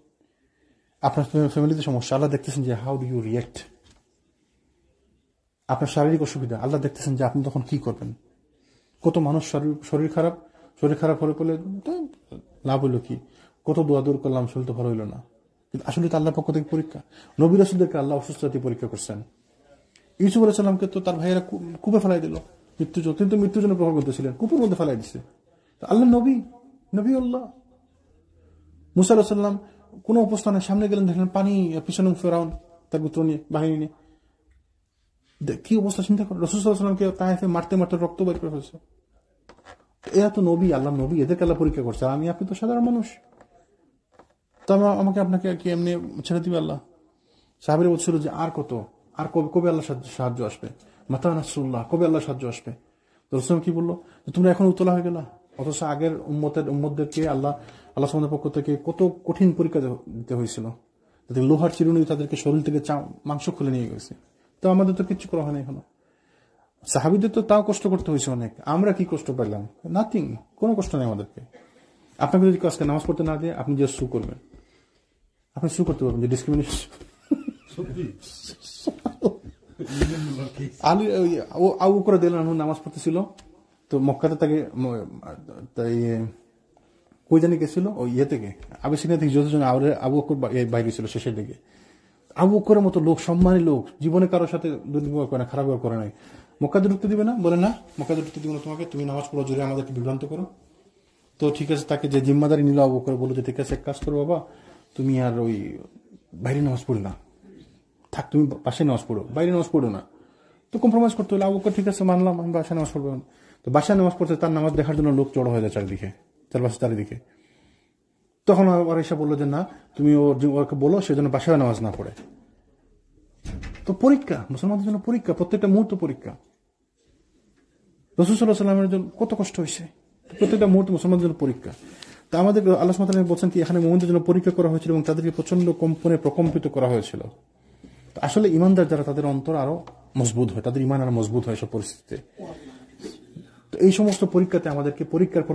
আপনার ফ্যামিলিতে সমস্যা, আল্লাহ দেখতেছেন যে হাউ ডু ইউ রিঅ্যাক্ট। আপনার শারীরিক অসুবিধা, আল্লাহ দেখতেছেন যে আপনি তখন কি করবেন। কত মানুষ শরীর খারাপ হলে বলে লাভ হইলো কি, কত দোয়া দূর করলাম, শরীর তো ভালো হইলো না। কিন্তু আসলে তো আল্লাহর পক্ষ থেকে পরীক্ষা। নবী রাসূলদেরকে আল্লাহ অসুস্থতা পরীক্ষা করছেন। ইউসুফ আলাইহিস সালামকে তো তার ভাইয়েরা কূপে ফেলাই দিল, কিন্তু মৃত্যুর জন্য প্রভাব করতেছিলেন, কূপের মধ্যে ফেলাই দিচ্ছে। আল্লাহ নবী আল্লাহ। মুসা আলাইহিস সালাম কোন অবস্থানে সামনে গেলেন, দেখলেন পানি, পিছনে ফেরাউন তার পুত্র নিয়ে, বাহিনী নিয়ে, কি অবস্থা চিন্তা করে। রাসূল সাল্লাল্লাহু আলাইহি ওয়াসাল্লামকে তায়েফে মারতে মারতে রক্ত বের করে ফেলছে। এরা তো নবী, আল্লাহ নবী, এদেরকে আল্লাহ পরীক্ষা করছে। আমি আপনি তো সাধারণ মানুষ, তো আমাকে আপনাকে কি এমনি ছেড়ে দিবে আল্লাহ? সাহাবীরা বলছিল যে আর কবে আল্লাহ সাহায্য আসবে, মাতা নাসরুল্লাহ, কবে আল্লাহ সাহায্য আসবে। তো রাসূল কি বললো, তোমরা এখন উতলা হয়ে গেলা, অথচ আগের উম্মতদেরকে আল্লাহ সুবহানাহু পক্ষ থেকে কত কঠিন পরীক্ষা দিতে হয়েছিল। লোহার চিরুনি তাদেরকে শরীর থেকে মাংস খুলে নিয়ে গেছে। তো আমাদের তো কিচ্ছু করা হয়নি এখনো। সাহাবীদের তো তাও কষ্ট করতে হয়েছে অনেক। আমরা কি কষ্ট পেলাম? নাথিং, কোনো কষ্ট নেই আমাদেরকে। আপনাকে যদি আজকে নামাজ পড়তে না দিয়ে আপনি যে সু করবেন, আপনি সু করতে পারবেন যে ডিসক্রিমিনেশন। আবু করে দিলেন, নামাজ পড়তেছিল, তো মক্কাতে তাকে কই জানি গেছিল, ওই থেকে আবিসিনিয়া থেকে যতজন আবু বকর বাইরে ছিল শেষের দিকে। আবু বকরের মতো লোক, সম্মানী লোক, জীবনে কারোর সাথে দুর্ব্যবহার করে না, খারাপ ব্যবহার করে নাই। মক্কাতে ঢুকতে দিবে না, বলে না মক্কাতে ঢুকতে দিবে না তোমাকে, তুমি নামাজ পড়ো জোরে, আমাদেরকে বিভ্রান্ত করো। তো ঠিক আছে, তাকে যে জিম্মাদারি নিল আবু বকর, বললো যে ঠিক আছে এক কাজ করো বাবা, তুমি আর ওই বাইরে নামাজ পড়ো না, থাক তুমি বাসায় নামাজ পড়ো, বাইরে নামাজ পড়ো না। তো কম্প্রোমাইজ করতে হলো। আবু বকর ঠিক আছে মানলাম, আমি বাসায় নামাজ পড়বো। তো বাসায় নামাজ পড়তে তার নামাজ দেখার জন্য লোক জড়ো হয়ে যায় চারিদিকে। তখন ওরা এসে বললো যে না, তুমি ওকে বলো সেজন্য বাসায় নামাজ না পড়ে। তো পরীক্ষা, মুসলমানদের জন্য পরীক্ষা, প্রত্যেকটা মুহূর্ত পরীক্ষা। রাসূল সাল্লাল্লাহু আলাইহি ওয়াসাল্লামের জন্য কত কষ্ট হয়েছে, প্রত্যেকটা মুহূর্ত মুসলমানদের জন্য পরীক্ষা। তা আমাদের আল্লাহ সুবহানাহু ওয়া তাআলা বলছেন কি, এখানে মুমিনদের জন্য পরীক্ষা করা হয়েছিল এবং তাদেরকে প্রচন্ড কম্পনে প্রকম্পিত করা হয়েছিল। আসলে ইমানদার যারা তাদের অন্তর আরো মজবুত হয়, তাদের ইমান আরো মজবুত হয় সব পরিস্থিতিতে। তো এই সমস্ত পরীক্ষাতে আমাদেরকে পরীক্ষার পর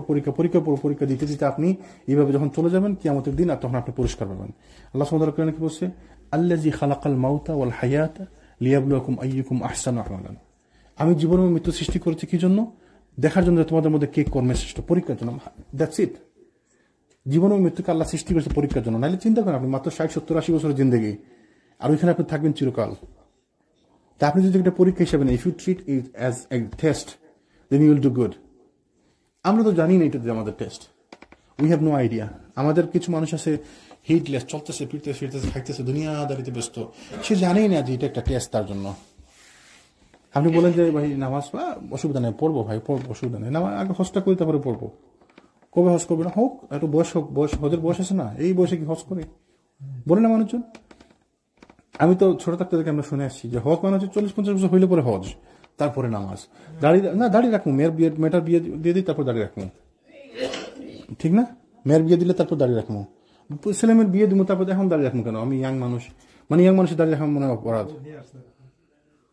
পরীক্ষা দিতে দিতে আপনি এইভাবে যখন চলে যাবেন কিয়ামতের দিন, আর তখন আপনি পুরস্কার পাবেন। আল্লাহ সুবহানাহু ওয়া তাআলা কি বলছে, আল্লাযী খালাকাল মাউতা ওয়াল হায়াতা লিয়াবলুয়াকুম আইয়ুকুম আহসানু আমালান। আমি জীবন এবং মৃত্যু সৃষ্টি করেছি কি জন্য? দেখার জন্য তোমাদের মধ্যে কে কর্মে শ্রেষ্ঠ, পরীক্ষার জন্য। That's it. জীবন এবং মৃত্যুকে আল্লাহ সৃষ্টি করেছে পরীক্ষার জন্য। নাহলে চিন্তা করেন, আপনি মাত্র 60-70-80 বছরের জিন্দেগি, আর ওইখানে আপনি থাকবেন চিরকাল। তা আপনি যদি একটা পরীক্ষা হিসাবে নেন, if you treat it as a test, then you will do good. আমরা তো জানি না এটা যে আমাদের test, we have no idea. আমাদের কিছু মানুষ আছে হিটলেস, চলতেছে ফিরতেছে খাইতেছে, দুনিয়াদারিতে ব্যস্ত, সে জানেই না যে এটা একটা টেস্ট তার জন্য। আপনি বলেন যে ভাই নামাজ অসুবিধা নেই, পড়বো ভাই, পড়বো, অসুবিধা নেই, নামাজ আগে হজটা করি তারপরে পড়বো। কবে হজ করবে না? হোক, একটু বয়স হোক, হজের বয়স আছে না, এই বয়সে কি হজ করে বলে না মানুষজন? আমি তো ছোট থাকতে থেকে আমরা শুনে আসছি যে হজ মানে হচ্ছে 40-50 বছর হইলে পরে হজ, তারপরে নামাজ। দাড়ি রাখবো, মেয়েটার বিয়ে দিয়ে দিই, তারপর দাড়ি রাখবো, ঠিক না? মেয়ের বিয়ে দিলে তারপর দাড়ি রাখবো, ছেলেমেয়ের বিয়ে দিব, তারপর এখন দাড়ি রাখবো কেন? আমি ইয়াং মানুষ, মানে ইয়াং মানুষের দাড়ি রাখা মনে হয় অপরাধ।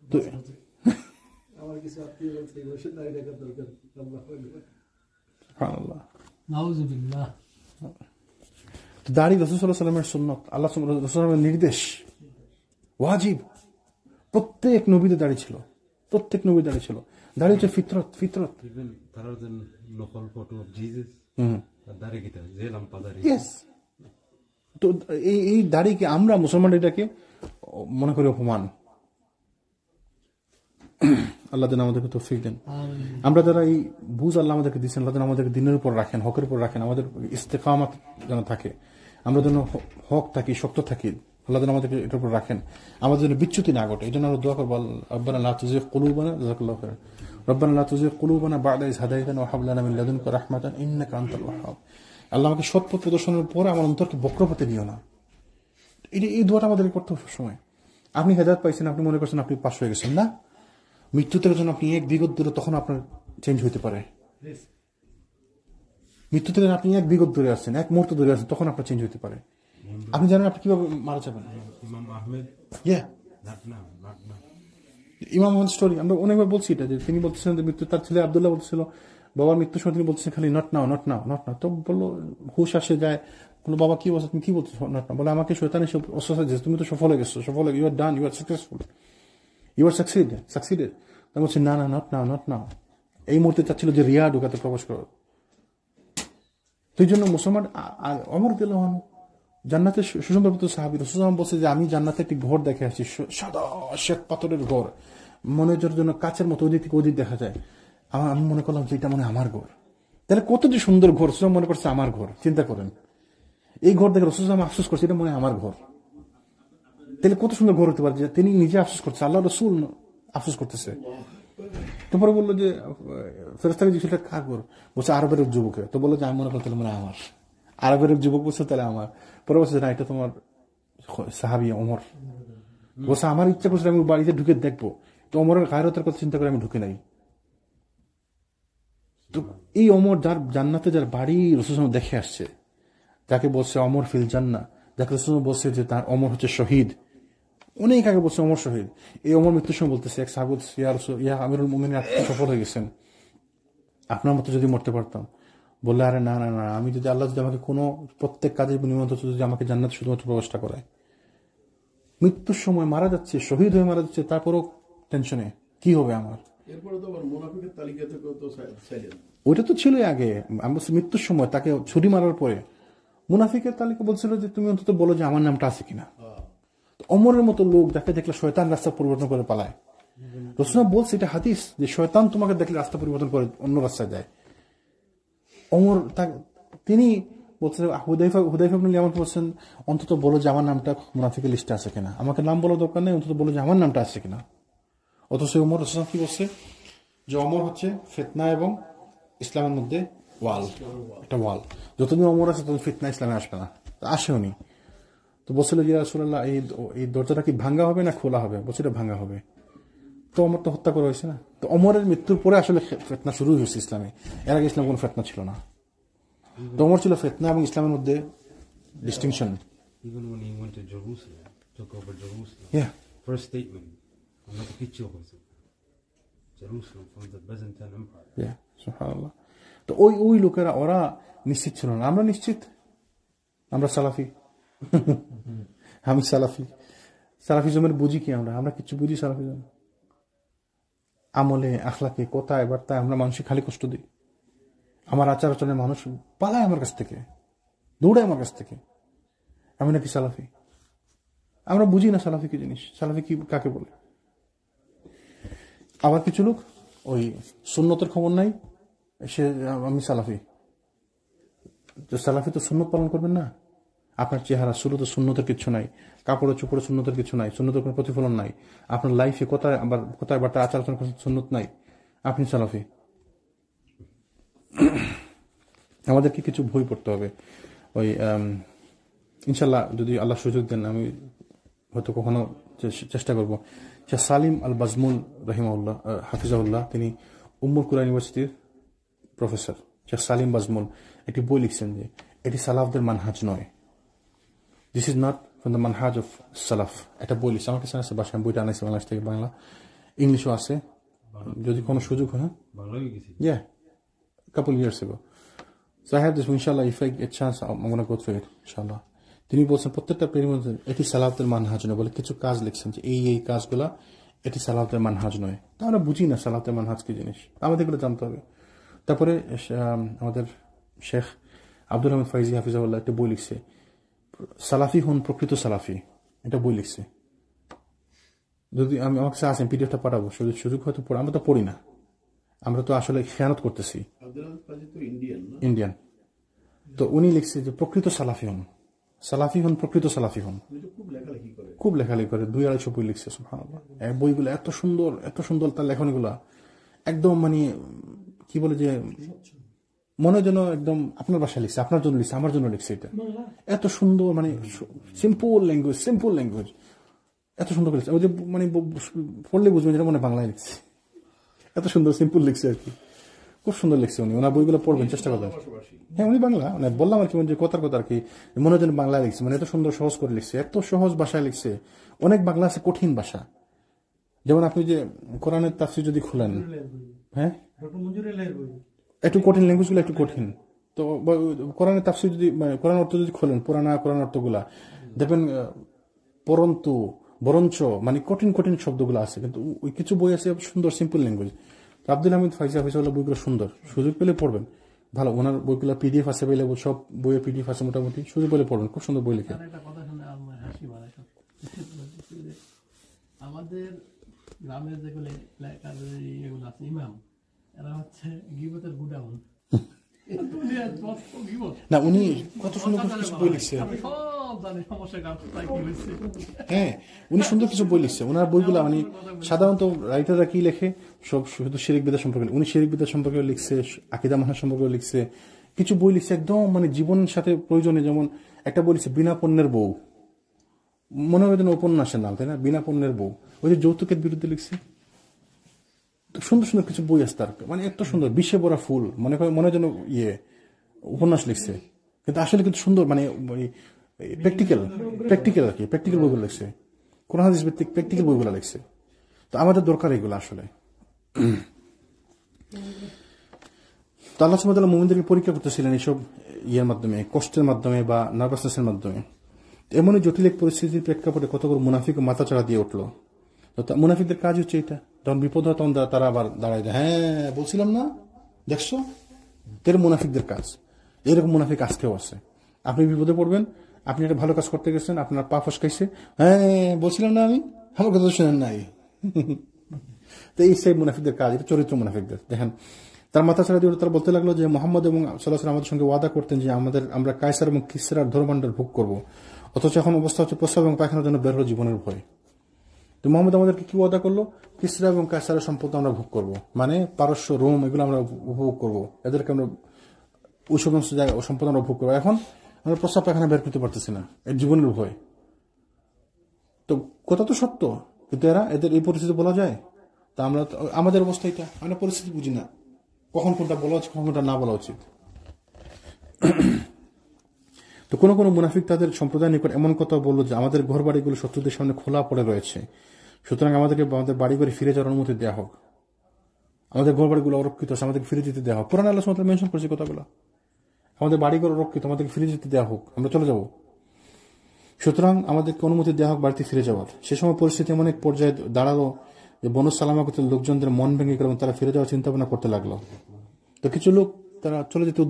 তো দাড়ি রাসূল সাল্লাল্লাহু আলাইহি ওয়াসাল্লামের সুন্নাত, আল্লাহ রাসূলের নির্দেশ, ওয়াজিব। প্রত্যেক নবীদের দাড়ি ছিল, প্রত্যেক নবীর দাড়ি ছিল। দাড়ি হচ্ছে ফিতরত। তো এই দাড়িকে আমরা মুসলমান এটাকে মনে করি অপমান। আল্লাহ যেন আমাদেরকে তৌফিক দেন। আমরা যারা এই বুঝ আল্লাহ আমাদেরকে দিচ্ছেন, আল্লাহ যেন আমাদেরকে দিনের উপর রাখেন, হকের উপর রাখেন, আমাদের ইস্তেকামাত যেন থাকে, আমরা যেন হক থাকি, শক্ত থাকি, আল্লাহ যেন আমাদেরকে এটার উপর রাখেন, আমাদের জন্য বিচ্যুতি না ঘটে। এই জন্য আমরা দোয়া করবো, রব্বানা লা তুযিগ কুলুবানা, জাযাকাল্লাহু খাইরান, রব্বানা লা তুযিগ কুলুবানা বা'দা ইয হাদাইতানা ওয়া হাব লানা মিন লাদুনকা রাহমাতান ইন্নাকা আনতাল ওয়াহ্হাব। আল্লাহ আমাকে সৎ পথ প্রদর্শনের পরে আমার অন্তরকে বক্রপথে নিও না। এই দোয়াটা আমাদের করতে হবে সবসময়। আপনি হেদায়েত পাইছেন, আপনি মনে করছেন আপনি পাস হয়ে গেছেন, না। মৃত্যু থেকে যখন আপনি এক বিগত দূরে, তখন আপনার চেঞ্জ হইতে পারে। মৃত্যু থেকে আপনি এক বিগত দূরে আসছেন, এক মুহূর্ত দূরে আসছেন, তখন আপনার চেঞ্জ হইতে পারে। আপনি জানেন আপনি কিভাবে মারা যাবেন। ইমাম আহমেদ স্টোরি আমরা অনেকবার বলছি এটা, যে তিনি বলতেছেন যে মৃত্যু, তার ছেলে আব্দুল্লাহ বলছিল বাবার মৃত্যুর সময় তিনি বলতেছেন খালি not now, not now, not now. তো বললো, হুশ আসে যায়, বললো বাবা কি বলছো, তুমি কি বলছো নট নাও? বলে আমাকে শয়তান এসে অস্বস্তি দিয়েছে, তুমি তো সফল হয়ে গেছো, সফল হয়ে, you are done, you are successful, you are succeeded. আমি বলছি না না, নট নাও, নট নাও। এই মুহূর্তে চাচ্ছিল যে রিয়া ঢুকাতে প্রবেশ করো। সেই জন্য মুসলমান অমর দিল জান্নাতের সুসুন্দর সাহাবী রাসূল বলছে যে আমি জান্নাতে একটি ঘর দেখে আসছি, সাদা শ্বেত পাথরের ঘর, মনের জন্য কাচের মতো ওদিক থেকে ওদিক দেখা যায়। আমি মনে করলাম যে এটা মনে আমার ঘর। তাহলে কত যে সুন্দর ঘর, রাসূল মনে করছে আমার ঘর। চিন্তা করেন, এই ঘর দেখে রাসূল আফসোস করছে এটা মনে আমার ঘর। তাহলে কত সুন্দর ঘর হতে পারে, যে তিনি নিজে আফসোস করছে, আল্লাহ রাসূল আফসোস করতেছে। তারপরে বললো যে ফেরেশতাকে জিজ্ঞেস করলো কার ঘর? বলছে আরবের এক যুবকের। তো বললো যে আমি মনে করতে মনে আমার। আরবের এক যুবক বলছে তাহলে আমার। পরে বলছে না, এটা তোমার সাহাবী ওমর। বলছে আমার ইচ্ছা করছে আমি বাড়িতে ঢুকে দেখবো, তো ওমরের গায়রতের কথা চিন্তা করে আমি ঢুকে নাই। তো এই ওমর যার জান্নাতে, যার বাড়ি রাসূল দেখে আসছে, যাকে বলছে অমর ফিল জান্নাহ, যাকে রাসূল বলছে যে তার অমর হচ্ছে শহীদ, অনেক আগে বলছে অমর শহীদ। এই অমর মৃত্যুর সময় বলতেছে এক সাহাবী, ইয়া আমিরুল মুমিনিন, আপনি সফল হয়ে গেছেন, আপনার মতো যদি মরতে পারতাম। বললে আরে না না না, আমি যদি আল্লাহ যদি আমাকে কোনো প্রত্যেক কাজের বিনিময়ে যদি আমাকে জান্নাতে শুধুমাত্র প্রবেশটা করায়। মৃত্যুর সময় মারা যাচ্ছে, শহীদ হয়ে মারা যাচ্ছে, তারপরও টেনশনে কি হবে আমার। ওইটা তো ছিলই আগে। আমি বলছি মৃত্যুর সময় তাকে ছুরি মারার পরে মুনাফিকের তালিকা বলছিল যে তুমি অন্তত বলো যে আমার নামটা আছে কিনা। অমরের মতো লোক যাকে দেখলে শয়তান রাস্তা পরিবর্তন করে পালায়। রাসূল বলছে এটা হাদিস, যে শয়তান তোমাকে দেখলে রাস্তা পরিবর্তন করে অন্য রাস্তায় যায়। অমর তিনি বলছেন, হুদাইফা ইবনে ইয়ামান বলছেন অন্তত বলো যে আমার নামটা মুনাফিকের লিস্টে আছে কিনা, আমাকে নাম বলার দরকার নেই, অন্তত বলো যে আমার নামটা আছে কিনা। অথচ ওমর রাসূল কি বলছে যে অমর হচ্ছে ফিতনা এবং ইসলামের মধ্যে ওয়াল, একটা ওয়াল। যতদিন অমর আছে ততদিন ফিতনা ইসলামে আসবে না, আসেও নি। তো বলছিল যে রাসূলুল্লাহ এই দরজাটা কি ভাঙ্গা হবে না খোলা হবে? বলছে এটা ভাঙ্গা হবে। তো অমর তো হত্যা করা হয়েছে না। তো অমরের মৃত্যুর পরে আসলে ফিতনা শুরু হয়েছে ইসলামে, এর আগে ইসলাম কোনো ফিতনা ছিল না। তো অমর ছিল ফিতনা এবং ইসলামের মধ্যে ডিস্টিংশন। first statement আমাকে কিচ্ছু হয়েছে Jerusalem from the Byzantine Empire. Yeah, সুবহানাল্লাহ। তো ওই লোকেরা ওরা নিশ্চিত ছিল না, আমরা নিশ্চিত, আমরা সালাফি। আমি সালাফিজমের বুঝি কি, আমরা কিছু বুঝি সালাফিজম? আমলে, আখলাকে, কথায় বার্তায় আমরা মানুষকে খালি কষ্ট দিই। আমার আচার আচরণে মানুষ পালায় আমার কাছ থেকে, দৌড়ায় আমার কাছ থেকে। আমি নাকি সালাফি? আমরা বুঝি না সালাফি কি জিনিস, সালাফি কি কাকে বলে। আবার কিছু লোক ওই সুন্নতের খবর নাই, সে আমি সালাফি। তো সালাফি তো সুন্নত পালন করবেন না। আপনার চেহারা শুরুতে সুন্নতের কিছু নাই, কাপড়ে চোপড়ে সুন্নতের কিছু নাই, সুন্নতের কোনো প্রতিফলন নাই, আপনার লাইফে কোথায় বার্তা আচার আচরণ সুন্নত নাই, আপনি সালাফি। আমাদেরকে কিছু বই পড়তে হবে। ওই ইনশাল্লাহ যদি আল্লাহ সুযোগ দেন আমি হয়তো কখনো চেষ্টা করবো। শেখ সালিম আল বাজমুল রহিমাউল্লাহ হাফিজাউল্লাহ, তিনি উম্মুল কুরা ইউনিভার্সিটির প্রফেসর। শেখ সালিম বাজমুল একটি বই লিখছেন যে এটি সালাফদের মানহাজ নয়, this is not from the মানহাজ অফ সালাফ। একটা বই লিখছে, আমার কাছে আছে, বাসায় বইটা আনাইছে বাংলাদেশ থেকে, বাংলা ইংলিশও আছে, যদি কোনো সুযোগ হয়। Yeah, a couple years ago. So I have this, inshallah, if I get chance, I'm going to go through it, inshallah. তিনি বলছেন প্রত্যেকটা পেরির মধ্যে এটি সালাফদের মানহাজ নয় বলে কিছু কাজ লিখছেন যে এই কাজগুলা এটি সালাফদের মানহাজ নয়। তা আমরা বুঝি না সালাফদের মানহাজ কি জিনিস, আমাদের এগুলো জানতে হবে। তারপরে আমাদের শেখ আব্দুল হামিদ ফাইজি হাফিজাউল্লাহ একটা বই লিখছে, সালাফি হন প্রকৃত সালাফি, এটা বই লিখছে। যদি আমি আমার কাছে আসেন পিডিএফটা পাঠাবো, সুযোগ হয়তো পড়ে, আমরা তো পড়ি না, আমরা তো আসলে খেয়ানত করতেছি। ইন্ডিয়ান। তো উনি লিখছে যে প্রকৃত সালাফি হন, প্রকৃত সালাফি হন। খুব লেখালেখি করে, 2-250 বই লিখছে। সুবহানাল্লাহ, বইগুলো এত সুন্দর তার লেখনীগুলা, একদম মানে কি বলে যে মনে যেন একদম আপনার ভাষায় লিখছে, আপনার জন্য লিখছে, আমার জন্য লিখছে। এটা এত সুন্দর, মানে সিম্পল ল্যাঙ্গুয়েজ, এত সুন্দর লিখছে। ওই যে মানে পড়লে বুঝবেন যেটা মনে বাংলায় লিখছে, এত সুন্দর সিম্পল লিখছে আর কি, খুব সুন্দর লিখছে উনি। ওনার বইগুলো পড়বেন, চেষ্টা করবেন। হ্যাঁ, উনি বাংলা, মানে বললাম আর কি, যে কথার কথা আর কি, মনে হয় বাংলায় লিখছে, মানে এত সুন্দর সহজ করে লিখছে, এত সহজ ভাষায় লিখছে। অনেক বাংলা আছে কঠিন ভাষা, যেমন আপনি যে কোরআনের তাফসীর যদি খুলেন, হ্যাঁ একটু কঠিন, ল্যাঙ্গুয়েজগুলো একটু কঠিন। তো কোরআনের তাফসীর যদি, কোরআন অর্থ যদি খোলেন, পুরানা কোরআন অর্থগুলা দেখবেন পরন্তু, বরঞ্চ, মানে কঠিন শব্দগুলো আছে। কিন্তু ওই কিছু বই আছে সুন্দর সিম্পল ল্যাঙ্গুয়েজ। আব্দুল হামিদ ফাইজি হাফিজাউল্লাহ বইগুলো সুন্দর, সুযোগ পেলে পড়বেন, ভালো। ওনার বইগুলো পিডিএফ আছে, সব বইয়ের পিডিএফ আছে মোটামুটি, সুযোগ পেলে পড়বেন, খুব সুন্দর বই লিখে। আমাদের গ্রামের যেগুলো আছে ইমাম, এরা হচ্ছে গীবতের গুডাউন। না, উনি কত সুন্দর কিছু বই লিখছে। হ্যাঁ, উনি সুন্দর কিছু বই লিখছে। ওনার বইগুলো মানে সাধারণত রাইটাররা কি লেখে, সব শুধু শিরিক বিদ্যা সম্পর্কে। উনি শিরিক বিদ্যা সম্পর্কে লিখছে, আকীদা মানহাজ সম্পর্কে লিখছে, কিছু বই লিখছে একদম মানে জীবনের সাথে প্রয়োজনে। যেমন একটা বই লিখছে বিনা পণ্যের বউ, মনে হয় যেন উপন্যাসের নাম, তাই না? বিনা পণ্যের বউ, ওই যে যৌতুকের বিরুদ্ধে লিখছে। সুন্দর কিছু বই আছে তার, মানে এত সুন্দর, বিষে ভরা ফুল, মনে যেন উপন্যাস লিখছে, কিন্তু আসলে কিন্তু সুন্দর, মানে প্র্যাকটিক্যাল আর কি, প্র্যাকটিক্যাল বইগুলো লিখছে, কোরআন হাদিস ভিত্তিক প্র্যাকটিক্যাল বইগুলো লিখছে। তো আমাদের দরকার এগুলো আসলে। তো আল্লাহ সুবহানাহু ওয়া তাআলা মুমিনদেরকে পরীক্ষা করতেছিলেন এইসব মাধ্যমে, কষ্টের মাধ্যমে বা নার্ভাসনেসের মাধ্যমে। এমনই জটিল এক পরিস্থিতির প্রেক্ষাপটে কতগুলো মুনাফিক মাথাচাড়া দিয়ে উঠলো। তো মুনাফিকদের কাজ হচ্ছে এটা, যখন বিপদ হয় তখন তারা আবার দাঁড়ায় যায়, হ্যাঁ বলছিলাম না, দেখছো, এর মুনাফিকদের কাজ। এরকম মুনাফিক আজকেও আছে। আপনি বিপদে পড়বেন, আপনি একটা ভালো কাজ করতে গেছেন, আপনার পা ফসকাইছে, হ্যাঁ বলছিলাম না আমি, আমার কথা শুনেন নাই। তো এই সেই মুনাফিকদের কাজ, এটা চরিত্র মুনাফিকদের। দেখেন, তার মাথা ছাড়া দিয়ে তারা বলতে লাগলো যে মোহাম্মদ এবং সাল্লাল্লাহু আলাইহি ওয়াসাল্লাম আমাদের সঙ্গে ওয়াদা করতেন যে আমরা কায়সার এবং কিসরার ধর্মভাণ্ডার ভোগ করবো, অথচ এখন অবস্থা হচ্ছে প্রস্রাব এবং পায়খানার জন্য বের হলো জীবনের ভয়। তো মোহাম্মদ আমাদেরকে কি ওয়াদা করলো? কিসরা এবং কায়সারের সম্পদ আমরা ভোগ করবো, মানে পারস্য, রোম, এগুলো আমরা উপভোগ করবো, এদেরকে আমরা ওই সমস্ত জায়গা ও সম্পদ আমরা ভোগ করবো। এখন আমরা প্রস্রাব পায়খানা বের করতে পারতেছি না, এর জীবনের ভয়। তো কথা তো সত্য, কিন্তু এদের এই পরিস্থিতি বলা যায়? তা আমরা, আমাদের অবস্থা এটা, আমরা পরিস্থিতি বুঝি না, কখন কোনটা বলা উচিত, কখন কোনটা না বলা উচিত। তো কোনো কোনো মুনাফিক তাদের সম্প্রদায়ের নিকট এমন কথা বললো যে আমাদের ঘর বাড়িগুলো শত্রুদের সামনে খোলা পড়ে রয়েছে, সুতরাং আমাদেরকে আমাদের বাড়ি ঘরে ফিরে যাওয়ার অনুমতি দেওয়া হোক, আমাদের ঘর বাড়িগুলো অরক্ষিত আছে, আমাদেরকে ফিরে যেতে দেওয়া হোক। কোরআন আল্লাহ সুবহানাহু ওয়া তাআলা মেনশন করেছে কথাগুলো, আমাদের বাড়িঘর অরক্ষিত, আমাদেরকে ফিরে যেতে দেওয়া হোক, আমরা চলে যাব, সুতরাং আমাদেরকে অনুমতি দেওয়া হোক বাড়িতে ফিরে যাওয়ার। সে সময় পরিস্থিতি এমন এক পর্যায়ে দাঁড়ালো যে বনু সালামা গোত্রের লোকজনদের মন ভেঙে গেল এবং তারা ফিরে যাওয়ার চিন্তা ভাবনা করতে লাগলো। তো কিছু লোক তারা চলে যেতে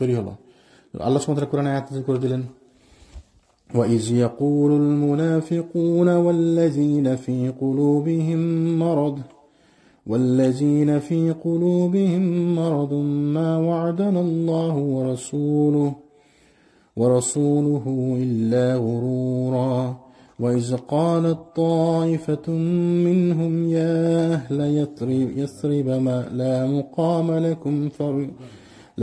তৈরি হলো। আল্লাহ সুবহানাহু ওয়া তাআলা কোরআনে আয়াত নাযিল করে দিলেন, وَإِذْ يَقُولُ الْمُنَافِقُونَ وَالَّذِينَ فِي قُلُوبِهِم مَّرَضٌ مَّا وَعَدَنَا اللَّهُ وَرَسُولُهُ إِلَّا غُرُورًا وَإِذْ قَالَت طَّائِفَةٌ مِّنْهُمْ يَا أَهْلَ يَثْرِبَ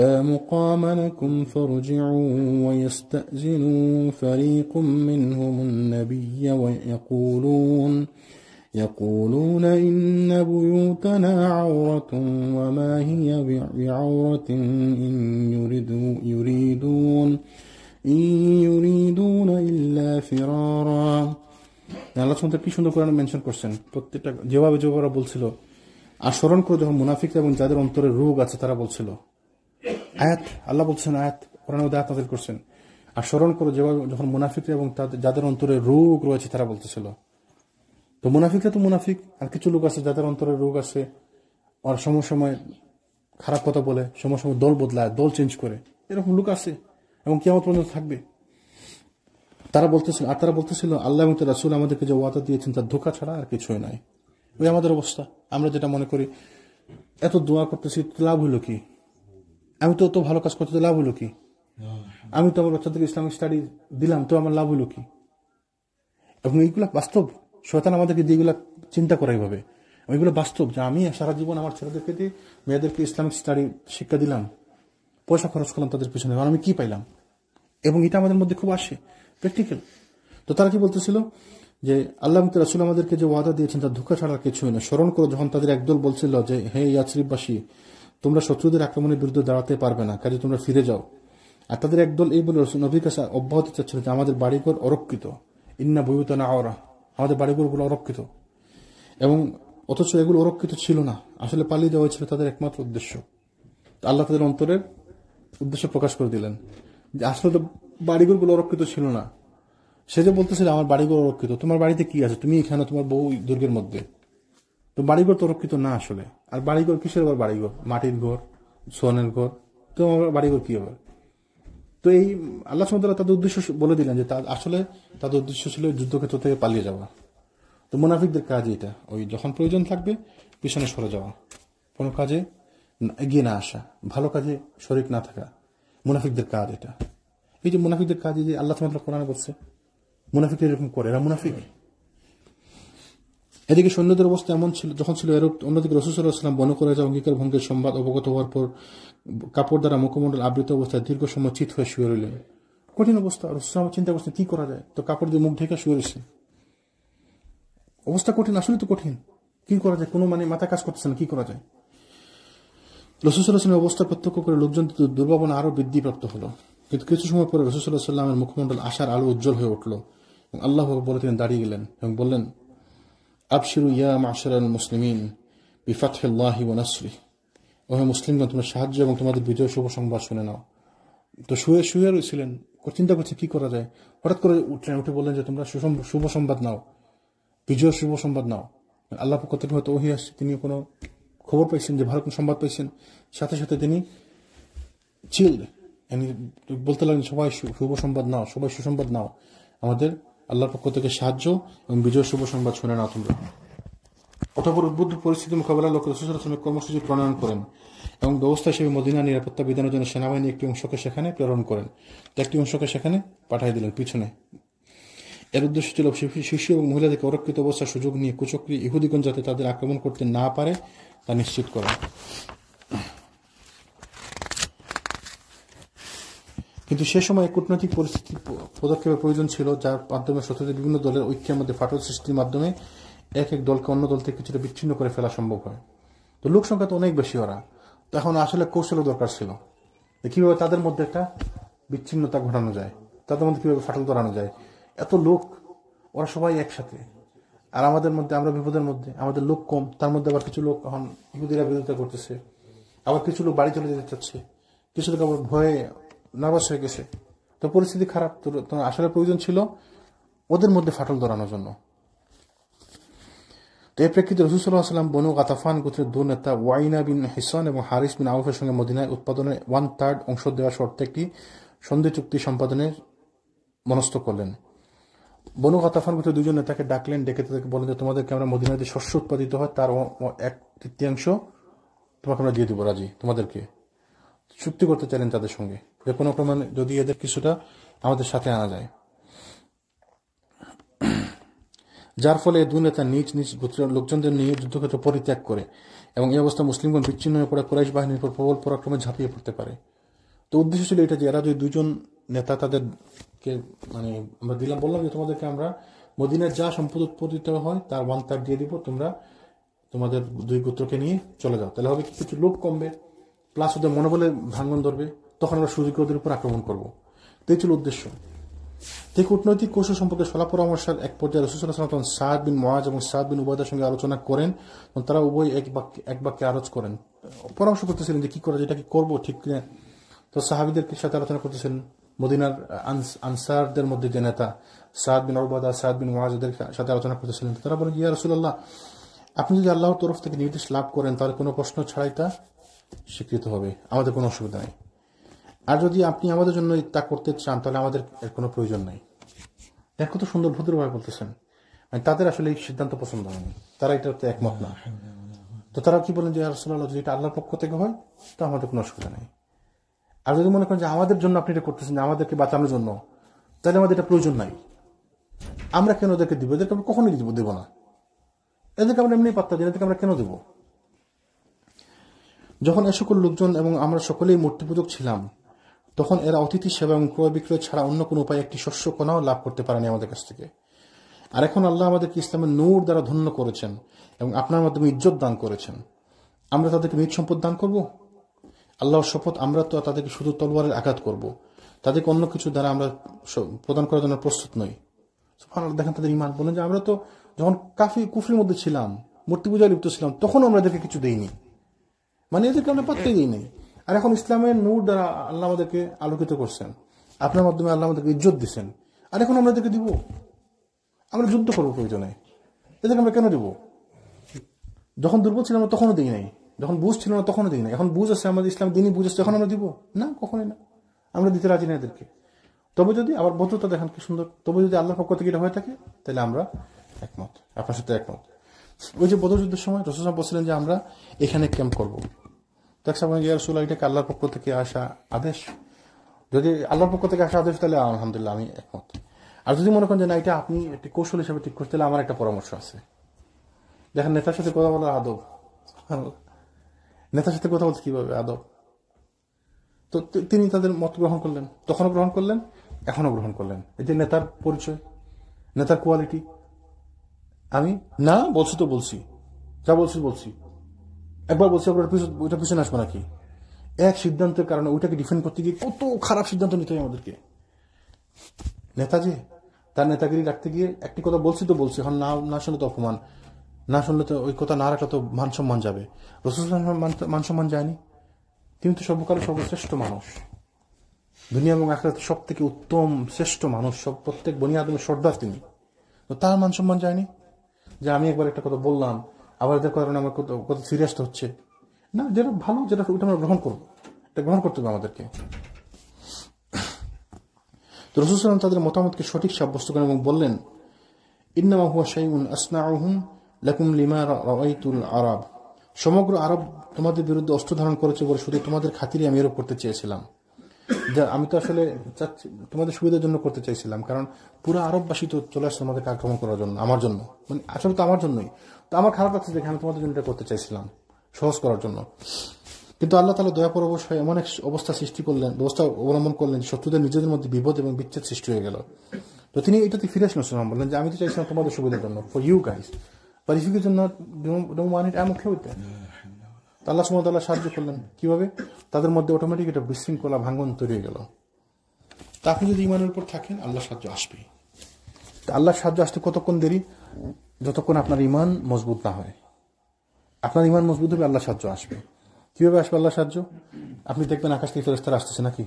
لا مقام لكم فارجعوا ويستأذنوا فريق منهم النبي يقولون إن بيوتنا عورة وما هي بعورة إن يريدون إلا فرارا। আল্লাহ সুবহানাহু ওয়া তাআলা কি সুন্দর কোরআনে মেনশন করছেন, প্রত্যেকটা যেভাবে ওরা বলছিল। আর স্মরণ করে যখন মুনাফিকরা এবং যাদের অন্তরে রোগ আছে তারা বলছিল, আয়াত আল্লাহ বলছেন, আয়াত কোরআনে আয়াত নাযিল করছেন। আর স্মরণ করো যেভাবে যখন মুনাফিকরা এবং যাদের অন্তরে রোগ রয়েছে তারা বলতেছিল। তো মুনাফিকরা তো মুনাফিক, আর কিছু লোক আছে যাদের অন্তরে রোগ আছে, আর সময় খারাপ কথা বলে, সময় দল বদলায়, দল চেঞ্জ করে, এরকম লোক আছে এবং কিয়ামত পর্যন্ত থাকবে। তারা বলতেছিল আল্লাহ এবং তার রাসূল আমাদেরকে যে ওয়াদা দিয়েছেন তার ধোঁকা ছাড়া আর কিছুই নাই। ওই আমাদের অবস্থা। আমরা যেটা মনে করি, এত দোয়া করতেছি, লাভ হলো কি? আমি তো ভালো কাজ করতে লাভ হলো কি? আমি তো আমার বাচ্চাদেরকে ইসলামিক স্টাডি দিলাম, তো আমার লাভ হলো কি? এবং এইগুলা বাস্তব, শয়তান আমাদেরকে দিয়ে এগুলা চিন্তা করে এইভাবে। এগুলো বাস্তব যে আমি সারা জীবন আমার ছেলেদেরকে দিয়ে মেয়েদেরকে ইসলামিক স্টাডি শিক্ষা দিলাম, পয়সা খরচ করলাম তাদের পিছনে, আমি কি পাইলাম? এবং এটা আমাদের মধ্যে খুব আসে, প্র্যাকটিক্যাল। তো তারা কি বলতেছিল যে আল্লাহ এবং রাসূল আমাদেরকে যে ওয়াদা দিয়েছেন তার ধোঁকা ছাড়া কিছুই না। স্মরণ করো যখন তাদের একদল বলছিল যে হে ইয়াসরিববাসী, তোমরা শত্রুদের আক্রমণের বিরুদ্ধে দাঁড়াতে পারবে না, কাজে তোমরা ফিরে যাও। আর তাদের একদল এই বলে নবীর কাছে অব্যাহত চাচ্ছিল যে আমাদের বাড়িঘর অরক্ষিত, ইন্না বুয়ুতানা আওরা, আমাদের বাড়িঘরগুলো অরক্ষিত। এবং অথচ এগুলো অরক্ষিত ছিল না, আসলে পালিয়ে দেওয়া হয়েছিল তাদের একমাত্র উদ্দেশ্য। আল্লাহ তাদের অন্তরের উদ্দেশ্য প্রকাশ করে দিলেন যে আসলে তো বাড়িঘরগুলো অরক্ষিত ছিল না। সে যে বলতেছিল আমার বাড়িঘর অরক্ষিত, তোমার বাড়িতে কি আছে? তুমি এখানে তোমার বউ দুর্গের মধ্যে, তো বাড়িঘর তো রক্ষিত না আসলে। আর বাড়িঘর কিসের আবার বাড়িঘর? মাটির ঘর, সোয়ানের ঘর, তো আমার বাড়িঘর কি হবে? তো এই আল্লাহ সুবহানাহু ওয়া তাআলা তাদের উদ্দেশ্য বলে দিলেন যে আসলে তাদের উদ্দেশ্য ছিল যুদ্ধক্ষেত্র থেকে পালিয়ে যাওয়া। তো মুনাফিকদের কাজ এটা, ওই যখন প্রয়োজন থাকবে পিছনে সরে যাওয়া, কোনো কাজে এগিয়ে না আসা, ভালো কাজে শরীক না থাকা, মুনাফিকদের কাজ এটা। এই যে মুনাফিকদের কাজ, এই যে আল্লাহ সুবহানাহু ওয়া তাআলা কোরআনে বলছে মুনাফিকরা এরকম করে, এরা মুনাফিক। এদিকে সৈন্যদের অবস্থা এমন ছিল যখন ছিল এরূপ, অন্যদিকে রাসূল সাল্লাল্লাহু আলাইহি ওয়াসাল্লাম বনু কুরাইজা অঙ্গীকার ভঙ্গের সংবাদ অবগত হওয়ার পর কাপড় দ্বারা মুখমণ্ডল আবৃত অবস্থায় দীর্ঘ সময় চিত হয়ে শুয়ে রইলেন। কঠিন অবস্থা। রাসূল চিন্তা করছেন কি করা যায়, তো কাপড় দিয়ে মুখ ঢেকে শুয়ে রয়েছে। অবস্থা কঠিন, আসলে তো কঠিন, কি করা যায়? কোনো মাথা কাজ করতেছে না, কি করা যায়? রাসূল সাল্লাল্লাহু আলাইহি ওয়াসাল্লামের অবস্থা প্রত্যক্ষ করে লোকজন দুর্ভাবনা আরো বৃদ্ধিপ্রাপ্ত হলো। কিন্তু কিছু সময় পরে রাসূল সাল্লাল্লাহু আলাইহি ওয়াসাল্লামের মুখমণ্ডল আশার আলো উজ্জ্বল হয়ে উঠল এবং আল্লাহ বলে তিনি দাঁড়িয়ে গেলেন এবং বললেন, আবশিরু ইয়া মা'শারাল মুসলিমিন বিফাতহিল্লাহি ওয়া নাসরিহি, ওহে মুসলিমগণ, তোমরা সাহায্য এবং তোমাদের বিজয় শুভ সংবাদ শুনে নাও। তো শুয়ে রয়েছিলেন, চিন্তা করছে কি করা যায়। হঠাৎ করে উঠে বললেন যে তোমরা শুভ সংবাদ নাও, বিজয় শুভ সংবাদ নাও। আল্লাহ পক্ষ থেকে হয়তো ওহী আসছে, তিনি কোনো খবর পাইছেন যে ভালো কোনো সংবাদ পাইছেন, সাথে সাথে তিনি বলতে লাগলেন সবাই শুভ সংবাদ নাও, সবাই সুসংবাদ নাও, আমাদের আল্লাহর পক্ষ থেকে সাহায্য এবং বিজয় শুভ সংবাদ শুনে নাও তোমরা। অতঃপর উদ্বুদ্ধ পরিস্থিতি মোকাবেলার লক্ষ্যে রাসূল সাল্লাল্লাহু আলাইহি ওয়াসাল্লাম কর্মসূচি প্রণয়ন করেন এবং ব্যবস্থা হিসেবে মদিনা নিরাপত্তা বিধানের জন্য সেনাবাহিনী একটি অংশকে সেখানে প্রেরণ করেন। একটি অংশকে সেখানে পাঠিয়ে দিলেন পিছনে। এর উদ্দেশ্য ছিল শিশু এবং মহিলাদেরকে অরক্ষিত অবস্থার সুযোগ নিয়ে কুচক্রী ইহুদিগণ যাতে তাদের আক্রমণ করতে না পারে তা নিশ্চিত করা। কিন্তু সে সময় কূটনৈতিক পরিস্থিতি পদক্ষেপের প্রয়োজন ছিল, যার মাধ্যমে শত্রুদের বিভিন্ন দলের ঐক্যের মধ্যে ফাটল সৃষ্টির মাধ্যমে এক দলকে অন্য দল থেকে কিছুটা বিচ্ছিন্ন করে ফেলা সম্ভব হয়। তো লোক সংখ্যা তো অনেক বেশি ওরা, তো এখন আসলে কৌশলের দরকার ছিল কিভাবে তাদের মধ্যে একটা বিচ্ছিন্নতা ঘটানো যায়, তাদের মধ্যে কিভাবে ফাটল ধরানো যায়। এত লোক, ওরা সবাই একসাথে, আর আমাদের মধ্যে আমরা বিপদের মধ্যে, আমাদের লোক কম, তার মধ্যে আবার কিছু লোক এখন ইহুদিরা বিরোধিতা করতেছে, আবার কিছু লোক বাড়ি চলে যেতে চাচ্ছে, কিছু লোক আবার ভয়ে নার্ভাস হয়ে গেছে। তো পরিস্থিতি খারাপ। তো আসলে প্রয়োজন ছিল ওদের মধ্যে ফাটল ধরানোর জন্য। তো এই প্রেক্ষিতে রাসূল সাল্লাল্লাহু আলাইহি ওয়াসাল্লাম বনু গাতাফান গোত্রের দুই নেতা ওয়াইনা বিন হিসান এবং হারিস বিন আউফের সঙ্গে মদিনায় উৎপাদনের 1/3 অংশ দেওয়ার শর্তে একটি সন্ধি চুক্তি সম্পাদনের মনস্থ করলেন। বনু গাতাফান গোত্রের দুজন নেতাকে ডাকলেন, ডেকে তাদেরকে বলেন যে তোমাদেরকে আমরা মদিনাতে শস্য উৎপাদিত হয় তার 1/3 তোমাকে আমরা দিয়ে দেবো, রাজি তোমাদেরকে। চুক্তি করতে চাইলেন তাদের সঙ্গে যে কোনো প্রমাণে যদি এদের কিছুটা আমাদের সাথে আনা যায়, যার ফলে দুই নেতা নিজ নিজ গোত্রের লোকজনদের নিয়ে যুদ্ধক্ষেত্র পরিত্যাগ করে এবং এই অবস্থা মুসলিমগণ বিচ্ছিন্ন হয়ে পড়ে কুরাইশ বাহিনীর উপর প্রবল পরাক্রমে ঝাঁপিয়ে পড়তে পারে। তো উদ্দেশ্য ছিল এটা যে এরা যদি দুজন নেতা তাদেরকে মানে আমরা দিলাম, বললাম যে তোমাদেরকে আমরা মদিনার যা সম্পদ উৎপাদিত হয় তার 1/3 দিয়ে দিব, তোমরা তোমাদের দুই গোত্রকে নিয়ে চলে যাও। তাহলে হবে কিছু লোক কমবে, প্লাস ওদের মনোবলে ভাঙ্গন ধরবে, তখন আমরা সুযোগ ওদের উপর আক্রমণ করবো। তো এই ছিল উদ্দেশ্য। এই কূটনৈতিক কৌশল সম্পর্কে সলা পরামর্শের এক পর্যায়ে রাসূল সাল্লাল্লাহু আলাইহি ওয়াসাল্লাম সাদ বিন মুআজ এবং সাদ বিন উবাদার সঙ্গে আলোচনা করেন এবং তারা উভয় এক বাক্যে আরজ করেন, পরামর্শ করতেছিলেন যে কি করা যায়, এটা কি করবো ঠিক কিনা। তো সাহাবীদের সাথে আলোচনা করতেছেন। মদিনার আনসারদের মধ্যে যে নেতা সাদ বিন উবাদা, সাদ বিন মুআজ এদের সাথে আলোচনা করতেছিলেন। তারা বলেন, ইয়া রাসূলুল্লাহ, আপনি যদি আল্লাহর তরফ থেকে নির্দেশ লাভ করেন তাহলে কোনো প্রশ্ন ছাড়াই তা স্বীকৃত হবে, আমাদের কোনো অসুবিধা নেই। আর যদি আপনি আমাদের জন্য তা করতে চান তাহলে আমাদের এর কোনো প্রয়োজন নাই। দেখো তো সুন্দর ভদ্রভাবে বলতেছেন, মানে তাদের আসলে এই সিদ্ধান্ত পছন্দ হয়নি, তারা এটাতে একমত না। তো তারা কি বলেন যে ইয়া রাসূলুল্লাহ, যদি এটা আল্লাহর পক্ষ থেকে হয় তো আমাদের কোনো অসুবিধা নেই। আর যদি মনে করেন যে আমাদের জন্য আপনি এটা করতেছেন, যে আমাদেরকে বাঁচানোর জন্য, তাহলে আমাদের এটা প্রয়োজন নাই। আমরা কেন ওদেরকে দিব? এদেরকে আমরা কখনোই দেব না। এদেরকে আমরা এমনি পাত্তা দিই, এদেরকে আমরা কেন দেব? যখন এ সকল লোকজন এবং আমরা সকলেই মূর্তি পূজক ছিলাম, তখন এরা অতিথি সেবা এবং ক্রয় বিক্রয় ছাড়া অন্য কোনো উপায়ে একটি শস্য কণাও লাভ করতে পারেনি আমাদের কাছ থেকে। আর এখন আল্লাহ আমাদেরকে ইসলামের নূর দ্বারা ধন্য করেছেন এবং আপনার মাধ্যমে ইজ্জত দান করেছেন, আমরা তাদেরকে নিজ সম্পদ দান করব? আল্লাহর শপথ, আমরা তো তাদেরকে শুধু তলোয়ারের আঘাত করব, তাদেরকে অন্য কিছু দ্বারা আমরা প্রদান করার জন্য প্রস্তুত নই। সুবহানাল্লাহ, দেখেন তাদের ঈমান। বলেন যে আমরা তো যখন কুফরির মধ্যে ছিলাম, মূর্তি পূজায় লিপ্ত ছিলাম, তখন আমরা এদেরকে কিছু দেইনি, মানে এদেরকে আমরা পাত্তাই দিই নাই। আর এখন ইসলামের নূর দ্বারা আল্লাহ আমাদেরকে আলোকিত করছেন, আপনার মাধ্যমে আল্লাহ আমাদেরকে ইজ্জত দিচ্ছেন, আর এখন আমরা এদেরকে দিব? আমরা যুদ্ধ করবো প্রয়োজনে, এদেরকে আমরা কেন দিব? যখন দুর্বল ছিলাম আমরা তখনও দিই নাই, যখন বুঝ ছিল না তখনও দিই নাই। এখন বুঝ আছে, আমাদের ইসলাম দিনই বুঝ আছে, এখন আমরা দিব না? কখনোই না, আমরা দিতে রাজি না এদেরকে। তবে যদি আবার বদ্ধতা দেখেন কি সুন্দর, তবে যদি আল্লাহর পক্ষ থেকে এটা হয়ে থাকে তাহলে আমরা একমত, আপনার সাথে একমত। ওই যে বদর যুদ্ধের সময় রাসূল সাল্লাল্লাহু আলাইহি ওয়াসাল্লাম বলছিলেন যে আমরা এখানে ক্যাম্প করবো, দেখছেন ইয়া রাসূলুল্লাহ, এটাকে আল্লাহর পক্ষ থেকে আসা আদেশ? যদি আল্লাহর পক্ষ থেকে আসা আদেশ তাহলে আলহামদুলিল্লাহ আমি একমত। আর যদি মনে করেন যে না, এটা আপনি একটি কৌশল হিসেবে ঠিক করতে, তাহলে আমার একটা পরামর্শ আছে। দেখেন নেতার সাথে কথা বলার আদব, নেতার সাথে কথা বলতে কিভাবে আদব। তো তিনি তাদের মত গ্রহণ করলেন, তখনও গ্রহণ করলেন, এখনো গ্রহণ করলেন। এই যে নেতার পরিচয়, নেতার কোয়ালিটি। আমি না বলছি তো বলছি, যা বলছি, একবার বলছি ওইটা পিছনে আসবো নাকি? এক সিদ্ধান্তের কারণে ওইটাকে ডিফেন্ড করতে গিয়ে কত খারাপ সিদ্ধান্ত নিতে হয় আমাদেরকে। নেতাজি তার নেতাগিরি রাখতে গিয়ে একটি কথা বলছি তো বলছি, এখন না শুনলে তো অপমান, না শুনলে তো ওই কথা না রাখলে তো মান সম্মান যাবে। রাসূল মান সম্মান যায়নি, তিনি তো সর্বকালের সর্বশ্রেষ্ঠ মানুষ, দুনিয়া এবং আখিরাতে সব থেকে উত্তম শ্রেষ্ঠ মানুষ, সব প্রত্যেক বনি আদমের সর্দার তিনি। তো তার মান সম্মান যায়নি যে আমি একবার একটা কথা বললাম, আবার এদের কারণে আমার কত ফিরে আসতে হচ্ছে না। যেটা ভালো, যেটা ওইটা আমরা গ্রহণ করবো, এটা গ্রহণ করতে হবে আমাদেরকে। তো রাসূল সাল্লাল্লাহু আলাইহি ওয়াসাল্লাম তাদের মতামতকে সঠিক সাব্যস্ত করেন এবং বললেন, ইন্নামা হুয়া শাইউন আসনাউহুম লাকুম লিমা রাআইতুল আরব, সমগ্র আরব তোমাদের বিরুদ্ধে অস্ত্র ধারণ করেছে বলে শুধু তোমাদের খাতিরে আমি এরূপ করতে চেয়েছিলাম। যা আমি তো আসলে তোমাদের সুবিধার জন্য করতে চাইছিলাম, কারণ পুরো আরববাসী তো চলে আসছে তোমাদেরকে আক্রমণ করার জন্য, আমার জন্য, মানে আসলে তো আমার জন্যই। তো আমার খারাপ লাগছে দেখে আমি তোমাদের জন্য এটা করতে চাইছিলাম, সহজ করার জন্য। কিন্তু আল্লাহ তাআলা দয়াপর অবশ্যই এমন এক ব্যবস্থা অবলম্বন করলেন, শত্রুদের নিজেদের মধ্যে বিপদ এবং বিচ্ছেদ সৃষ্টি হয়ে গেল। তো তিনি এটাতে ফিরে আসলেন, বললেন যে আমি তো চাইছিলাম তোমাদের সুবিধার জন্য, for you guys, but if your জন্য don't want it, I am okay with that. আল্লাহ সুবহানাহু ওয়া তাআলা সাহায্য করলেন কিভাবে? তাদের মধ্যে অটোমেটিক একটা বিশৃঙ্খলা ভাঙন তৈরি হয়ে গেল। তা আপনি যদি ইমানের উপর থাকেন আল্লাহ সাহায্য আসবে। আল্লাহর সাহায্য আসতে কতক্ষণ দেরি? যতক্ষণ আপনার ইমান মজবুত না হয়। আপনার ইমান মজবুত হবে, আল্লাহ সাহায্য আসবে। কিভাবে আসবে আল্লাহ সাহায্য? আপনি দেখবেন আকাশ থেকে ফেরেশতারা আসতেছে নাকি?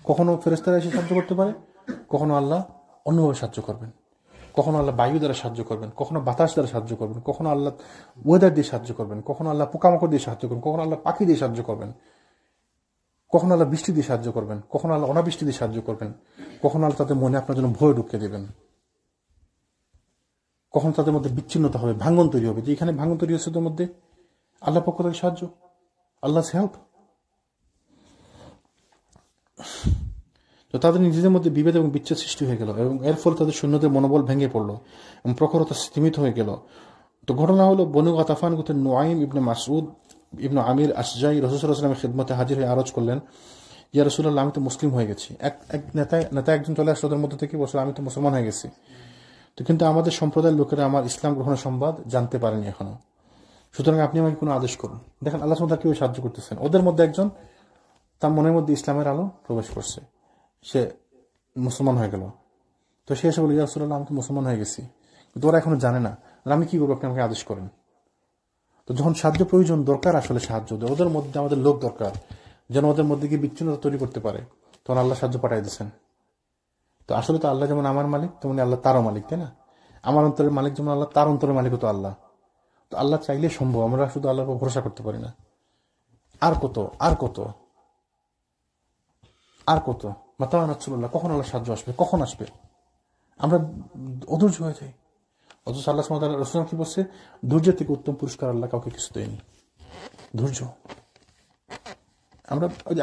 কখনো ফেরেশতারা এসে সাহায্য করতে পারে, কখনো আল্লাহ অন্যভাবে সাহায্য করবেন, কখনো আল্লাহ বায়ু দ্বারা সাহায্য করবেন, কখনো বাতাস দ্বারা সাহায্য করবেন, কখনো আল্লাহ ওয়েদার দিয়ে সাহায্য করবেন, কখনো আল্লাহ পোকামাকড় দিয়ে সাহায্য করবেন, কখনো আল্লাহ পাখি দিয়ে সাহায্য করবেন, কখনো আল্লাহ বৃষ্টি দিয়ে সাহায্য করবেন, কখনো আল্লাহ অনাবৃষ্টি দিয়ে সাহায্য করবেন, কখনো আল্লাহ তাদের মনে আপনার জন্য ভয় ঢুকিয়ে দেবেন, কখনো তাদের মধ্যে বিচ্ছিন্নতা হবে, ভাঙন তৈরি হবে। যে এখানে ভাঙন তৈরি হচ্ছে তোর মধ্যে, আল্লাহ পক্ষ থেকে সাহায্য, আল্লাহ's হেল্প। তো তাদের নিজেদের মধ্যে বিভেদ এবং বিচ্ছেদ সৃষ্টি হয়ে গেল এবং এর ফলে তাদের সৈন্যদের মনোবল ভেঙে পড়লো এবং প্রখরতা স্তীমিত হয়ে গেল। তো ঘটনা হলো বনু গাতাফান গোত্রের নুআইম ইবনে মাসউদ ইবনে আমির আসজাই রাসূল সাল্লাল্লাহু আলাইহি ওয়াসাল্লামের খিদমতে হাজির হয়ে আরজ করলেন, ইয়া রাসূলুল্লাহ, আমি তো মুসলিম হয়ে গেছি। এক নেতা একজন চলে আসলো ওদের মধ্যে থেকে, বলছিল আমি তো মুসলমান হয়ে গেছি, তো কিন্তু আমাদের সম্প্রদায়ের লোকেরা আমার ইসলাম গ্রহণের সংবাদ জানতে পারেনি এখনো, সুতরাং আপনি আমাকে কোনো আদেশ করুন। দেখেন আল্লাহ সুবহানাহু ওয়া তাআলা কিভাবে সাহায্য করতেছেন। ওদের মধ্যে একজন, তার মনের মধ্যে ইসলামের আলো প্রবেশ করছে, সে মুসলমান হয়ে গেল। তো সে এসে বলে, ইয়া রাসূলুল্লাহ, আমি তো মুসলমান হয়ে গেছি, কিন্তু ওরা এখনো জানে না, আমি কি করবো, আপনি আমাকে আদেশ করেন। তো যখন সাহায্য প্রয়োজন, দরকার আসলে সাহায্য, ওদের মধ্যে আমাদের লোক দরকার যেন ওদের মধ্যে গিয়ে বিচ্ছিন্নতা তৈরি করতে পারে, তখন আল্লাহ সাহায্য পাঠিয়ে দিচ্ছেন। তো আসলে তো আল্লাহ যেমন আমার মালিক, তেমনি আল্লাহ তারও মালিক, তাই না? আমার অন্তরের মালিক যেমন আল্লাহ, তার অন্তরের মালিকও তো আল্লাহ। তো আল্লাহ চাইলে সম্ভব, আমরা শুধু আল্লাহর উপর ভরসা করতে পারি না। আর কত আর কত আর কত মাতা নাসরুল্লাহ, কখন আল্লাহ সাহায্য আসবে, কখন আসবে? আমরা অধৈর্য হয়ে যাই। অথচ আল্লাহ সুবহানাহু ওয়া তাআলা রাসূল কি বলছে, ধৈর্যের থেকে উত্তম পুরস্কার আল্লাহ কাউকে কিছু দেয়নি। ধৈর্য।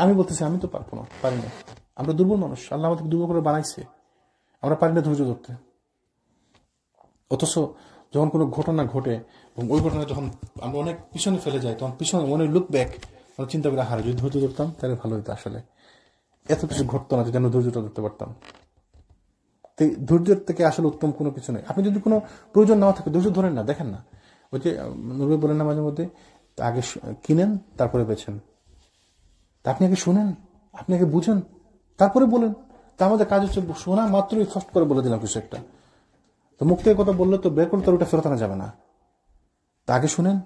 আমি বলতেছি আমি তো পারি না, আমরা দুর্বল মানুষ, আল্লাহ আমাদেরকে দুর্বল করে বানাইছে, আমরা পারি না ধৈর্য ধরতে। অথচ যখন কোনো ঘটনা ঘটে এবং ওই ঘটনা যখন আমরা অনেক পিছনে ফেলে যাই, তখন পিছনে মনে লুক ব্যাক, আমরা চিন্তা করি, হারে যদি ধৈর্য ধরতাম তাহলে ভালো হতো, আসলে এত কিছু ঘটতো না যদি আমরা ধৈর্যটা ধরতে পারতাম। ধৈর্যের থেকে আসলে উত্তম কোনো কিছু নেই। আপনি যদি কোনো প্রয়োজন না থাকে ধৈর্য ধরেন না, দেখেন না, ওই যে নবী বলেন না মাঝে মধ্যে, আগে কিনেন তারপরে বেছেন। তা আপনি আগে শুনেন, আপনি আগে বুঝেন, তারপরে বলেন। তা আমাদের কাজ হচ্ছে শোনা মাত্রই ফার্স্ট করে বলে দিলাম কিছু একটা, তো মুখ থেকে কথা বললে তো বের করলে তার ওটা ফেরত আনা যাবে না। তা আগে শুনেন,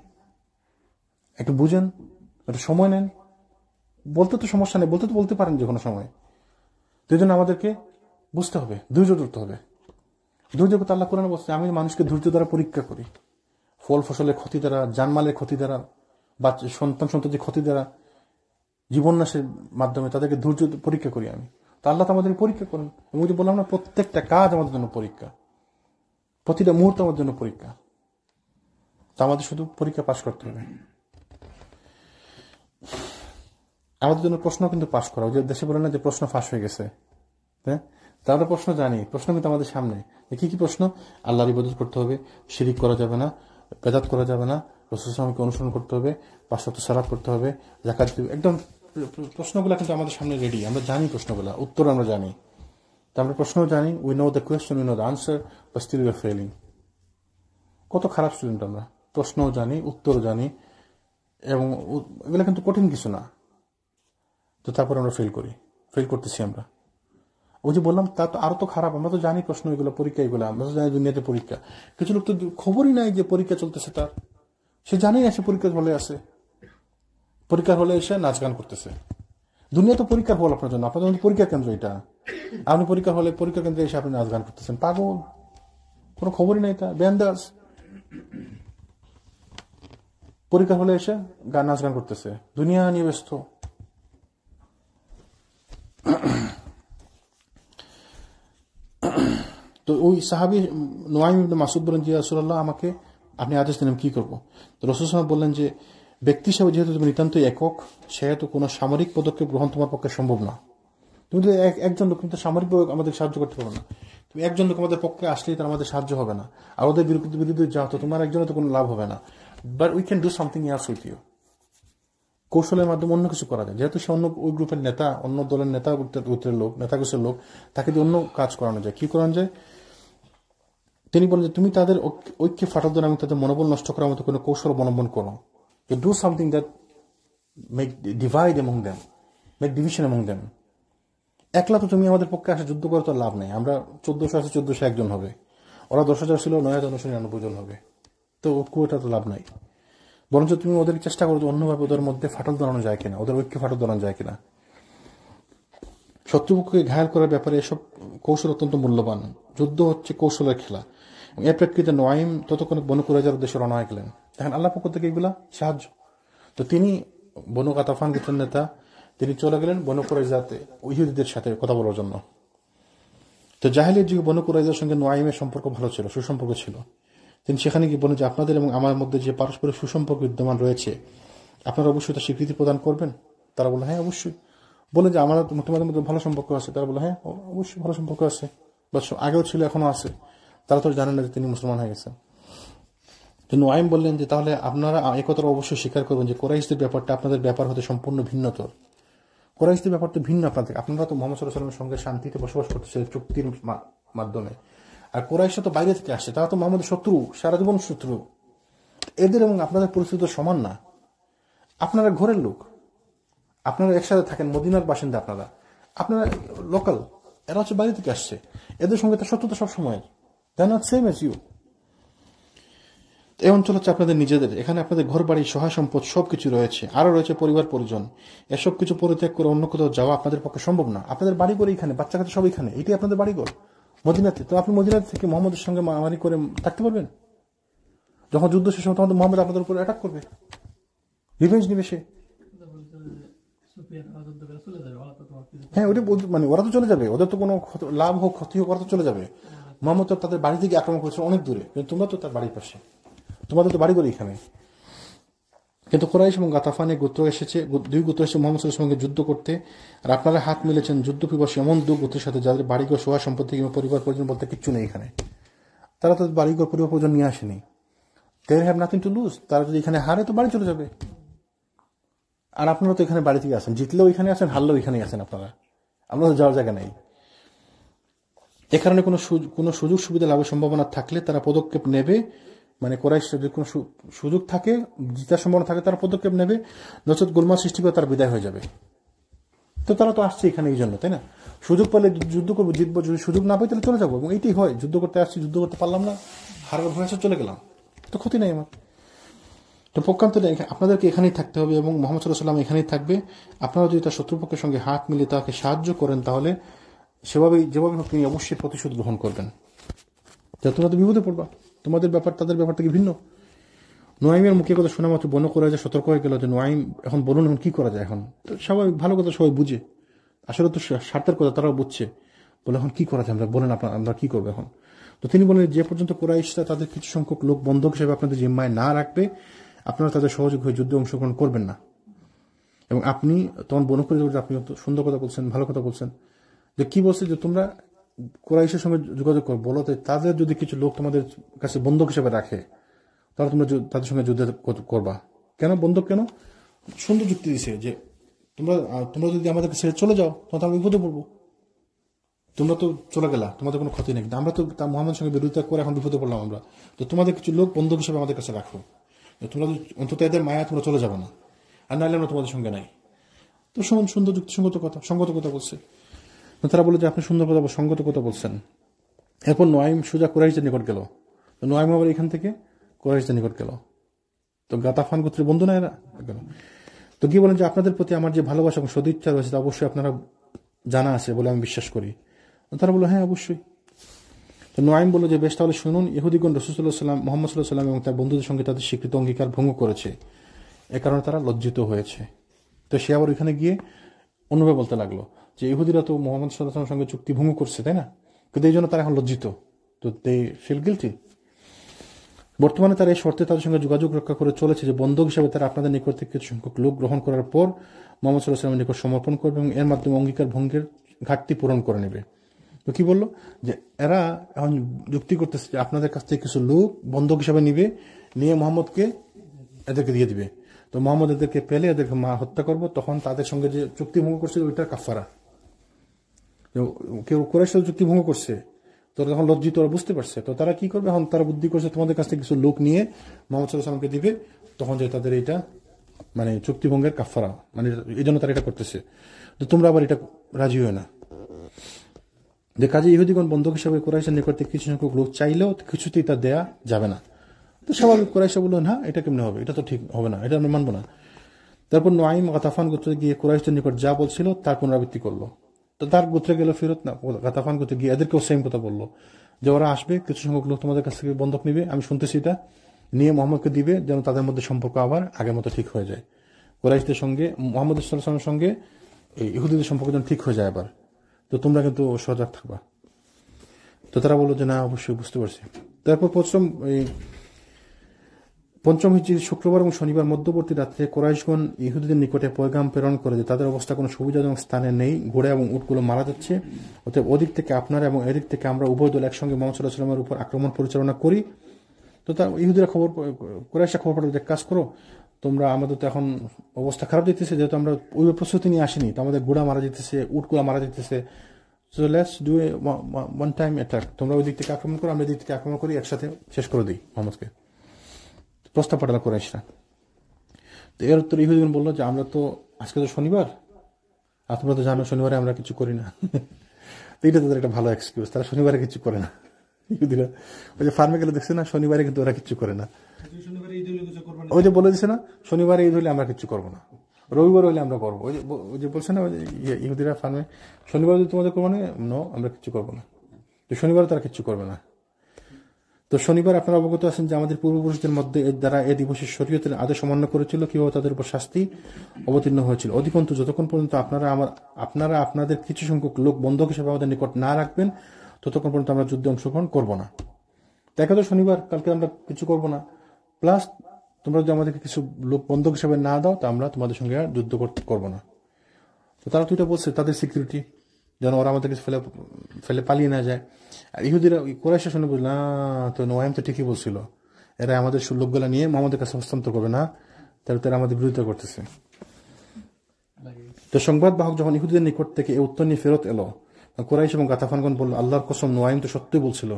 একটু বুঝেন, একটু সময় নেন। বলতে তো সমস্যা নেই, বলতে পারেন যে কোনো সময়। তো এই জন্য আমাদেরকে বুঝতে হবে, ধৈর্য ধরতে হবে। ধৈর্য করতে আল্লাহ কোরআনে বলছে, আমি মানুষকে ধৈর্য দ্বারা পরীক্ষা করি, ফল ফসলের ক্ষতি দ্বারা, জানমালের ক্ষতি দ্বারা, বা সন্তানের ক্ষতি দ্বারা, জীবননাশের মাধ্যমে তাদেরকে ধৈর্য পরীক্ষা করি আমি। তো আল্লাহ তো আমাদেরকে পরীক্ষা করেন। আমি যে বললাম না, প্রত্যেকটা কাজ আমাদের জন্য পরীক্ষা, প্রতিটা মুহূর্ত আমাদের জন্য পরীক্ষা। তা আমাদের শুধু পরীক্ষা পাশ করতে হবে। আমাদের জন্য প্রশ্ন কিন্তু পাশ করা, যে দেশে বলে না যে প্রশ্ন ফাঁস হয়ে গেছে, হ্যাঁ, তা আমরা প্রশ্ন জানি, প্রশ্ন কিন্তু আমাদের সামনে। কি কি প্রশ্ন? আল্লাহর ইবাদত করতে হবে, শিরিক করা যাবে না, বেদাত করা যাবে না, রাসূল সাল্লাল্লাহু অনুসরণ করতে হবে, 5 ওয়াক্ত সালাত করতে হবে, যাকাত দিতে হবে। একদম প্রশ্নগুলো কিন্তু আমাদের সামনে রেডি, আমরা জানি প্রশ্নগুলো, উত্তর আমরা জানি। তা আমরা প্রশ্নও জানি, we know the question, we know the answer, but still we are failing. কত খারাপ স্টুডেন্ট আমরা, প্রশ্নও জানি, উত্তরও জানি, এবং এগুলো কিন্তু কঠিন কিছু না, তো তারপর আমরা ফেল করতেছি আমরা। ওই যে বললাম, তা তো আরো তো খারাপ, আমরা তো জানি প্রশ্ন এগুলো, পরীক্ষা এগুলো, আমরা তো জানি দুনিয়াতে পরীক্ষা। কিছু লোক তো খবরই নাই যে পরীক্ষা চলতেছে তার, সে জানেই আসে পরীক্ষার হলে আসে, পরীক্ষার হলে এসে নাচ গান করতেছে। দুনিয়া তো পরীক্ষার হল আপনার জন্য, আপনার জন্য পরীক্ষা কেন্দ্র এটা। আপনি পরীক্ষার হলে, পরীক্ষা কেন্দ্রে এসে আপনি নাচ গান করতেছেন, পাগল, কোনো খবরই নাই তা, বেন্দাজ। পরীক্ষার হলে এসে নাচ গান করতেছে, দুনিয়া নিয়ে ব্যস্ত। তো ওই সাহাবী নুআইম ইবনে মাসউদ বলেন, যে রাসূলুল্লাহ, আমাকে আপনি আদেশ দিন, আমি কি করবো? তো রাসূল সাল্লাল্লাহু আলাইহি ওয়াসাল্লাম বললেন যে, ব্যক্তি হিসেবে যেহেতু তুমি নিতান্তই একক, সেহেতু কোনো সামরিক পদক্ষেপ গ্রহণ তোমার পক্ষে সম্ভব না। তুমি তো একজন লোক, কিন্তু সামরিক আমাদের সাহায্য করতে পারো না। তুমি একজন লোক আমাদের পক্ষে আসলেই তার আমাদের সাহায্য হবে না, আর ওদের বিরুদ্ধে যাও তো তোমার একজনের তো কোনো লাভ হবে না। But we can do something else with you. কৌশলের মাধ্যমে অন্য কিছু করা যায়, যেহেতু সে অন্য ওই গ্রুপের নেতা, অন্য দলের গোত্রের লোক, নেতাগোষ্ঠীর লোক, তাকে দিয়ে অন্য কাজ করানো যায়। কি করানো যায়? তিনি বলেন যে, তুমি তাদের ঐক্যে ফাটার জন্য এবং তাদের মনোবল নষ্ট করার মতো কোনো কৌশল অবলম্বন করো। You do something that make divide among them, make division among them. একলা তো তুমি আমাদের পক্ষে আসে যুদ্ধ করে তো লাভ নেই, আমরা 1400 আছে 1401 হবে, ওরা 10,000 ছিল 9,999 জন হবে, তো কুয়োটা তো লাভ নাই। বরঞ্চ তুমি ওদের চেষ্টা করো যে অন্যভাবে ওদের মধ্যে ফাটল ধরানো যায় কিনা, ওদের ঐক্য ফাটল ধরানো যায় কিনা। শত্রুপক্ষকে ঘায়াল করার ব্যাপারে এসব কৌশল অত্যন্ত মূল্যবান। যুদ্ধ হচ্ছে কৌশলের খেলা। এর প্রেক্ষিতে নোয়াইম ততক্ষণ বনু কুরাইজার উদ্দেশ্যে রওনা হয়ে গেলেন। দেখেন আল্লাহ পক্ষ থেকে এগুলা সাহায্য। তো তিনি বনু গাতাফান গোত্রের নেতা, তিনি চলে গেলেন বনু কুরাইজাতে ইহুদীদের সাথে কথা বলার জন্য। তো জাহেলিয়ার যুগে বনু কুরাইজার সঙ্গে নোয়াইমের সম্পর্ক ভালো ছিল, সুসম্পর্ক ছিল। তিনি সেখানে গিয়ে বলেন যে আপনাদের এবং আমার মধ্যে যে পারস্পরিক সুসম্পর্ক বিদ্যমান রয়েছে, আপনারা অবশ্যই তার স্বীকৃতি প্রদান করবেন। তারা বলে হ্যাঁ অবশ্যই। বলে যে আমার তোমাদের মধ্যে ভালো সম্পর্ক আছে। তারা বলে হ্যাঁ অবশ্যই ভালো সম্পর্ক আছে, বাস আগেও ছিল এখনো আছে। তারা তো জানেন না যে তিনি মুসলমান হয়ে গেছেন। তো নোয়াইম বললেন যে তাহলে আপনারা একথাটা অবশ্যই স্বীকার করবেন যে কোরাইশদের ব্যাপারটা আপনাদের ব্যাপার হতে সম্পূর্ণ ভিন্নতর। কোরাইশদের ব্যাপারটা ভিন্ন আপনাদের। আপনারা তো মোহাম্মদ সাল্লাল্লাহু আলাইহি ওয়াসাল্লামের সঙ্গে শান্তিতে বসবাস করতেছিলেন চুক্তির মাধ্যমে, আর কোরাইশরা তো বাইরে থেকে আসছে, তারা তো মোহাম্মদের শত্রু, সারা জীবন শত্রু। এদের এবং আপনাদের পরিস্থিতি তো সমান না। আপনারা ঘরের লোক, আপনারা একসাথে থাকেন, মদিনার বাসিন্দা, আপনারা লোকাল, এরা হচ্ছে বাইরে থেকে আসছে। এদের সঙ্গে তার শত্রুতা সবসময়, তাই নট সেম এজ ইউ। এই অঞ্চল হচ্ছে আপনাদের নিজেদের, এখানে আপনাদের ঘর বাড়ি সহায় সম্পদ সবকিছু রয়েছে, আরো রয়েছে পরিবার পরিজন। এসব কিছু পরিত্যাগ করে অন্য কোথাও যাওয়া আপনাদের পক্ষে সম্ভব না। আপনাদের বাড়ি করে এখানে, বাচ্চা কাচ্চা সব এখানে, এটাই আপনাদের বাড়িঘর মদিনাতে। তো আপনি মদিনাতে থেকে মোহাম্মদের সঙ্গে মারামারি করে থাকতে পারবেন? যখন যুদ্ধ শেষ হবে তখন তো মোহাম্মদ আপনাদের উপর অ্যাটাক করবে, রিভেঞ্জ নিবে সে। হ্যাঁ ওটা মানে ওরা তো চলে যাবে, ওদের তো কোনো লাভ হোক ক্ষতি হোক ওরা তো চলে যাবে। মোহাম্মদ তো তাদের বাড়ি থেকে আক্রমণ করেছে অনেক দূরে, কিন্তু তোমরা তো তার বাড়ির পাশে, তোমাদের তো বাড়ি করে এখানে। কিন্তু কুরাইশ এবং গাতাফানে গোত্র এসেছে, দুই গোত্র এসেছে মোহাম্মদ সাল্লাল্লাহু আলাইহি ওয়াসাল্লামের সঙ্গে যুদ্ধ করতে। আর আপনারা হাত মিলেছেন যুদ্ধ পিপাসী এমন দু গোত্রের সাথে যাদের বাড়িঘর সোয়া সম্পত্তি কিংবা পরিবার পরিজন বলতে কিচ্ছু নেই এখানে। তারা তাদের বাড়িঘর পরিবার পরিজন নিয়ে আসেনি। They have nothing to lose. তারা যদি এখানে হারে তো বাড়ি চলে যাবে। আর আপনারা তো এখানে বাড়ি থেকে আসেন, জিতলেও এখানে আসেন, হারলেও এখানেই আসেন আপনারা, আপনারা তো যাওয়ার জায়গা নেই। এ কারণে কোনো সুযোগ সুবিধা লাভের সম্ভাবনা থাকলে তারা পদক্ষেপ নেবে, মানে কোরাইশ যদি কোনো সুযোগ থাকে, জিতার সম্ভাবনা থাকে, তারা পদক্ষেপ নেবে, নচেত গোলমাল সৃষ্টি করে তারা বিদায় হয়ে যাবে। তো তারা তো আসছে এখানে এই জন্য, তাই না? সুযোগ পেলে যুদ্ধ করবো, জিতবো, যদি সুযোগ না পাই তাহলে চলে যাবো। এবং এইটাই হয়, যুদ্ধ করতে আসছি, যুদ্ধ করতে পারলাম না, হারার ভয় আসে, চলে গেলাম, তো ক্ষতি নেই আমার। তো পক্ষান্তরে আপনাদেরকে এখানেই থাকতে হবে এবং মুহাম্মদ সাল্লাল্লাহু আলাইহি ওয়াসাল্লাম এখানেই থাকবে। আপনারা যদি তার শত্রুপক্ষের সঙ্গে হাত মিলিয়ে তাকে সাহায্য করেন তাহলে যেভাবে হোক তিনি অবশ্যই প্রতিশোধ গ্রহণ করবেন। যা তোমরা তো বিপদে পড়বা, তোমাদের ব্যাপার তাদের ব্যাপার থেকে ভিন্ন। নোয়াইমের মুখে কথা শোনা মাত্র বনু কুরাইজা সতর্ক হয়ে গেল যে নোয়াইম এখন বলুন এখন কি করা যায়। এখন সবাই ভালো কথা সবাই বুঝে, আসলে তো স্বার্থের কথা তারাও বুঝছে। বলে এখন কি করা যায়, আমরা বলেন আমরা কি করবো এখন। তো তিনি বলেন যে পর্যন্ত কুরাইশরা তাদের কিছু সংখ্যক লোক বন্ধক হিসেবে আপনাদের জিম্মায় না রাখবে আপনারা তাদের সহযোগী হয়ে যুদ্ধে অংশগ্রহণ করবেন না। এবং আপনি তখন বনু কুরাইজা, আপনি সুন্দর কথা বলছেন, ভালো কথা বলছেন, যে কি বলছে যে তোমরা কুরাইশের সঙ্গে যোগাযোগ করো, বলো তাদের যদি কিছু লোক তোমাদের কাছে বন্ধক হিসেবে রাখে তাহলে তোমরা তাদের সঙ্গে যুদ্ধ করবা। কেন বন্ধক, কেন? সুন্দর যুক্তি দিছে যে তোমরা যদি আমাদের কাছে চলে যাও তখন আমরা বিপদে পড়বো। তোমরা তো চলে গেলা, তোমাদের কোনো ক্ষতি নেই, আমরা তো মুহাম্মদের সঙ্গে বিরোধিতা করে এখন বিপদে পড়লাম আমরা, তো তোমাদের কিছু লোক বন্ধক হিসেবে আমাদের কাছে রাখো, তোমরা অন্তত এদের মায়া তোমরা চলে যাবো না, আর নাহলে আমরা তোমাদের সঙ্গে নাই। তো সুন্দর সঙ্গত কথা বলছে। তারা বলে যে আপনি সুন্দর কথা, সঙ্গত কথা বলছেন। এরপর নোয়াইম সোজা কুরাইশদের নিকট গেল। তো নোয়াইম আবার এখান থেকে কুরাইশদের নিকট গেল। তো গাতাফান গোত্রের বন্ধু না এরা গেল। তো কি বলেন যে আপনাদের প্রতি আমার যে ভালোবাসা এবং সদিচ্ছা রয়েছে তা অবশ্যই আপনারা জানা আছে বলে আমি বিশ্বাস করি। তারা বললো হ্যাঁ অবশ্যই। তো নোয়াইম বলল যে বেশ তাহলে শুনুন, ইহুদিগণ রাসূলুল্লাহ সাল্লাল্লাহু মোহাম্মদ সাল্লাল্লাহু আলাইহি ওয়াসাল্লাম এবং তার বন্ধুদের সঙ্গে তাদের স্বীকৃত অঙ্গীকার ভঙ্গ করেছে, এ কারণে তারা লজ্জিত হয়েছে। তো সে আবার ওইখানে গিয়ে অন্যভাবে বলতে লাগলো যে ইহুদিরা তো মোহাম্মদ সাল্লাল্লাহু আলাইহি ওয়াসাল্লামের সঙ্গে চুক্তি ভঙ্গ করছে, তাই না? কিন্তু এই জন্য তারা এখন লজ্জিত, তো দে ফিল গিলটি। বর্তমানে তারা এই শর্তে তাদের সঙ্গে যোগাযোগ রক্ষা করে চলেছে যে বন্ধক হিসাবে তারা আপনাদের নিকট থেকে কিছু সংখ্যক লোক গ্রহণ করার পর মোহাম্মদ সাল্লাল্লাহু আলাইহি ওয়াসাল্লামের নিকট সমর্পণ করবে এবং এর মাধ্যমে অঙ্গীকার ভঙ্গের ঘাটতি পূরণ করে নেবে। তো কি বললো যে এরা এখন যুক্তি করতেছে যে আপনাদের কাছ থেকে কিছু লোক বন্ধক হিসাবে নিয়ে মোহাম্মদকে এদেরকে দিয়ে দিবে। তো মোহাম্মদ এদেরকে পেলে এদেরকে হত্যা করবো, তখন তাদের সঙ্গে যে চুক্তি ভঙ্গ করছে ওইটার কাফারা। কেউ কুরাইশ চুক্তি ভঙ্গ করছে, তো তখন লজ্জিত, ওরা বুঝতে পারছে। তো তারা কি করবে, এখন তারা বুদ্ধি করছে তোমাদের কাছ থেকে কিছু লোক নিয়ে মোহাম্মদ সাল্লাল্লাহু আলাইহি ওয়াসাল্লামকে দিবে, তখন যে তাদের এটা মানে চুক্তি ভঙ্গের কাফারা, মানে এই জন্য তারা এটা করতেছে। তো তোমরা আবার এটা রাজি হয় না, যে কাজে ইহুদিগণ বন্ধক হিসাবে কুরাইশের নিকট থেকে কিছু সংখ্যক লোক চাইলেও কিছুতেই তা দেয়া যাবে না। তো স্বাভাবিক কুরাইশা বললো না, এটা কেমনে হবে, এটা তো ঠিক হবে না, এটা আমরা মানবো না। তারপর নুআইম গাতাফান গোত্রে গিয়ে কুরাইশদের নিকট যা বলছিল তার পুনরাবৃত্তি করলো। তো তার গোত্রে গেল ফেরত না, গাতাফান গোত্রে গিয়ে এদেরকেও সেম কথা বললো যে ওরা আসবে, কিছু সংখ্যক লোক তোমাদের কাছ থেকে বন্ধক নিবে, আমি শুনতেছি এটা নিয়ে মোহাম্মদকে দিবে, যেন তাদের মধ্যে সম্পর্ক আবার আগের মতো ঠিক হয়ে যায়। কুরাইশদের সঙ্গে মোহাম্মদ সাল্লাল্লাহু আলাইহি ওয়াসাল্লামের সঙ্গে এই ইহুদিদের সম্পর্ক যেন ঠিক হয়ে যায় আবার, তো তোমরা কিন্তু সজাগ থাকবা। তো তারা বললো যে না, অবশ্যই বুঝতে পারছি। তারপর পঞ্চম হিজরির শুক্রবার এবং শনিবার মধ্যবর্তী রাত্রে কুরাইশগণ ইহুদিদের নিকটে পয়গাম প্রেরণ করে যে তাদের অবস্থা কোনো সুবিধাজনক স্থানে নেই, ঘোড়া এবং উটগুলো মারা যাচ্ছে, অতএব ওদিক থেকে আপনারা এবং এদিক থেকে আমরা উভয় দল একসঙ্গে মুহাম্মদ সাল্লাল্লাহু আলাইহি ওয়াসাল্লামের উপর আক্রমণ পরিচালনা করি। তো তার ইহুদিরা কুরাইশরা খবর পাঠালো যে কাজ করো, তোমরা আমাদের তো এখন অবস্থা খারাপ দিতেছে, যেহেতু আমরা ওই প্রস্তুতি নিয়ে আসিনি, তো আমাদের ঘোড়া মারা যেতেছে, উটগুলা মারা যেতেছে, so let's do a one time attack, তোমরা ওই দিক থেকে আক্রমণ করো, আমরা দিক থেকে আক্রমণ করি, একসাথে শেষ করে দিই মোহাম্মদকে। প্রস্তাব পাঠালো কুরাইশরা। তো এর উত্তর ইহুদিগণ বললো যে আমরা তো আজকে তো শনিবার, আর তোমরা তো জানো শনিবারে আমরা কিছু করি না। তো এটা তাদের একটা ভালো এক্সকিউজ, তারা শনিবারে কিছু করে না। ইহুদিরা ওই যে ফার্মে গেলে দেখছে না, শনিবারে কিন্তু ওরা কিছু করে না। ওই যে বলে দিচ্ছে না, শনিবারে ঈদ হলে আমরা কিছু করবো না, রবিবার হলে আমরা করবো। ওই যে বলছে না ইহুদিরা ফার্মে, শনিবার যদি তোমাদের করবো না, নো আমরা কিছু করবো না। তো শনিবারে তারা কিছু করবে না। তো শনিবার আপনারা অবগত আছেন যে আমাদের পূর্বপুরুষদের মধ্যে দ্বারা এ দিবসের শরীয়তের আদেশ অমান্য করেছিল, কিভাবে তাদের উপর শাস্তি অবতীর্ণ হয়েছিল। অধিকন্তু যতক্ষণ পর্যন্ত আপনারা আপনাদের কিছু সংখ্যক লোক বন্ধক হিসেবে আমাদের নিকট না রাখবেন, ততক্ষণ পর্যন্ত আমরা যুদ্ধে অংশগ্রহণ করবো না। দেখা তো শনিবার, কালকে আমরা কিছু করবো না, প্লাস তোমরা যদি আমাদেরকে কিছু লোক বন্ধক হিসেবে না দাও, তা আমরা তোমাদের সঙ্গে আর যুদ্ধ করবো না। তো তারা তো এটা বলছে তাদের সিকিউরিটি, যেন ওরা আমাদেরকে ফেলে পালিয়ে না যায়। আর ইহুদিরা কুরাইশের শুনে বুঝল, না তো নুআইম তো ঠিকই বলছিল, এরা আমাদের লোকগুলা নিয়ে মোহাম্মদের কাছে হস্তান্তর করবে না, তারা আমাদের বিরোধিতা করতেছে। তো সংবাদ বাহক যখন ইহুদিদের নিকট থেকে এই উত্তর নিয়ে ফেরত এলো, কুরাইশ এবং গাতাফানগণ বলল, আল্লাহর কসম, নুআইম তো সত্যই বলছিল,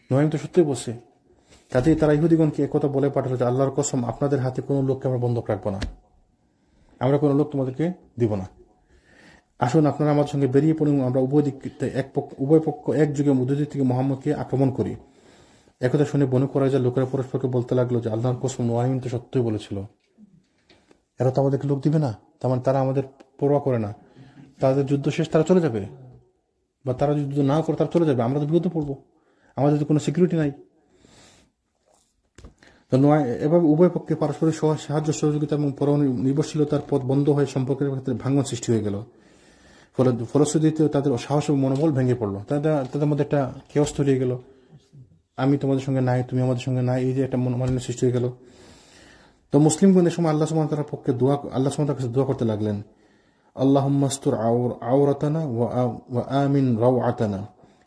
নুআইম তো সত্যই বলছে। কাজেই তারা ইহুদিগণকে একথা বলে পাঠালো যে আল্লাহর কসম, আপনাদের হাতে কোনো লোককে আমরা বন্ধক রাখবো না, আমরা কোনো লোক তোমাদেরকে দিব না। আসুন আপনারা আমাদের সঙ্গে বেরিয়ে পড়ুন, আমরা উভয় পক্ষ একযুগে দুদিক থেকে মুহাম্মদকে আক্রমণ করি। একথা শুনে বনু কুরাইজার লোকেরা পরস্পরকে বলতে লাগলো যে আল্লাহর কসম, নুআইম তো সত্যই বলেছিল, এরা তো আমাদেরকে লোক দিবে না, তার মানে তারা আমাদের পরোয়া করে না, তাদের যুদ্ধ শেষ, তারা চলে যাবে, বা তারা যুদ্ধ না করে তারা চলে যাবে, আমরা তো বিপদে পড়বো, আমাদের তো কোনো সিকিউরিটি নাই। তো এভাবে উভয় পক্ষে পারস্পরিক সাহায্য সহযোগিতা এবং নির্ভরশীলতার পথ বন্ধ হয়ে সম্পর্কের ক্ষেত্রে ভাঙন সৃষ্টি হয়ে গেল। ফলশ্রুতিতে তাদের সাহস এবং মনোবল ভেঙে পড়লো, তাদের মধ্যে একটা কেওস তৈরি হয়ে গেল, আমি তোমাদের সঙ্গে নাই, তুমি আমাদের সঙ্গে নাই, এই যে একটা মনোমালিন্য সৃষ্টি হয়ে গেল। তো মুসলিমগণ এই সময় আল্লাহ সুবহানাহু ওয়া তাআলার পক্ষে আল্লাহ সুবহানাহু ওয়া তাআলার কাছে দোয়া করতে লাগলেন, আল্লাহুম্মা আস্তুর আওরাতানা ওয়া আমিন রাওআতানা,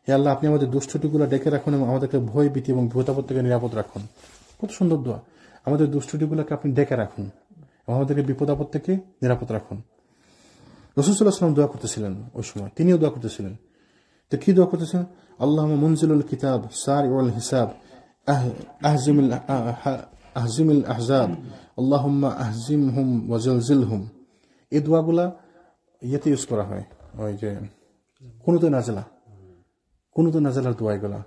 হে আল্লাহ, আপনি আমাদের দুষ্কৃতিগুলো ডেকে রাখুন এবং আমাদেরকে ভয় ভীতি এবং বিপদাপদ থেকে নিরাপদ রাখুন। কত সুন্দর দোয়া, আমাদের দুষ্কৃতিগুলোকে আপনি ডেকে রাখুন এবং আমাদেরকে বিপদাপদ থেকে নিরাপদ রাখুন। রাসূল সাল্লাল্লাহু আলাইহি ওয়াসাল্লাম দোয়া করতেছিলেন, ওই সময় তিনিও দোয়া করতেছিলেন। তো কি দোয়া করতেছিলেন? আল্লাহুম্মা মুনজিলুল কিতাব সারিউল হিসাব আহজিমিল আহজাব আল্লাহুম্মা আহজিমহুম ওয়া জিলজিলহুম। এই দোয়াগুলা ইয়েতে ইউজ করা হয়, ওই যে কুনুতে নাজেলার দোয়া এগুলা,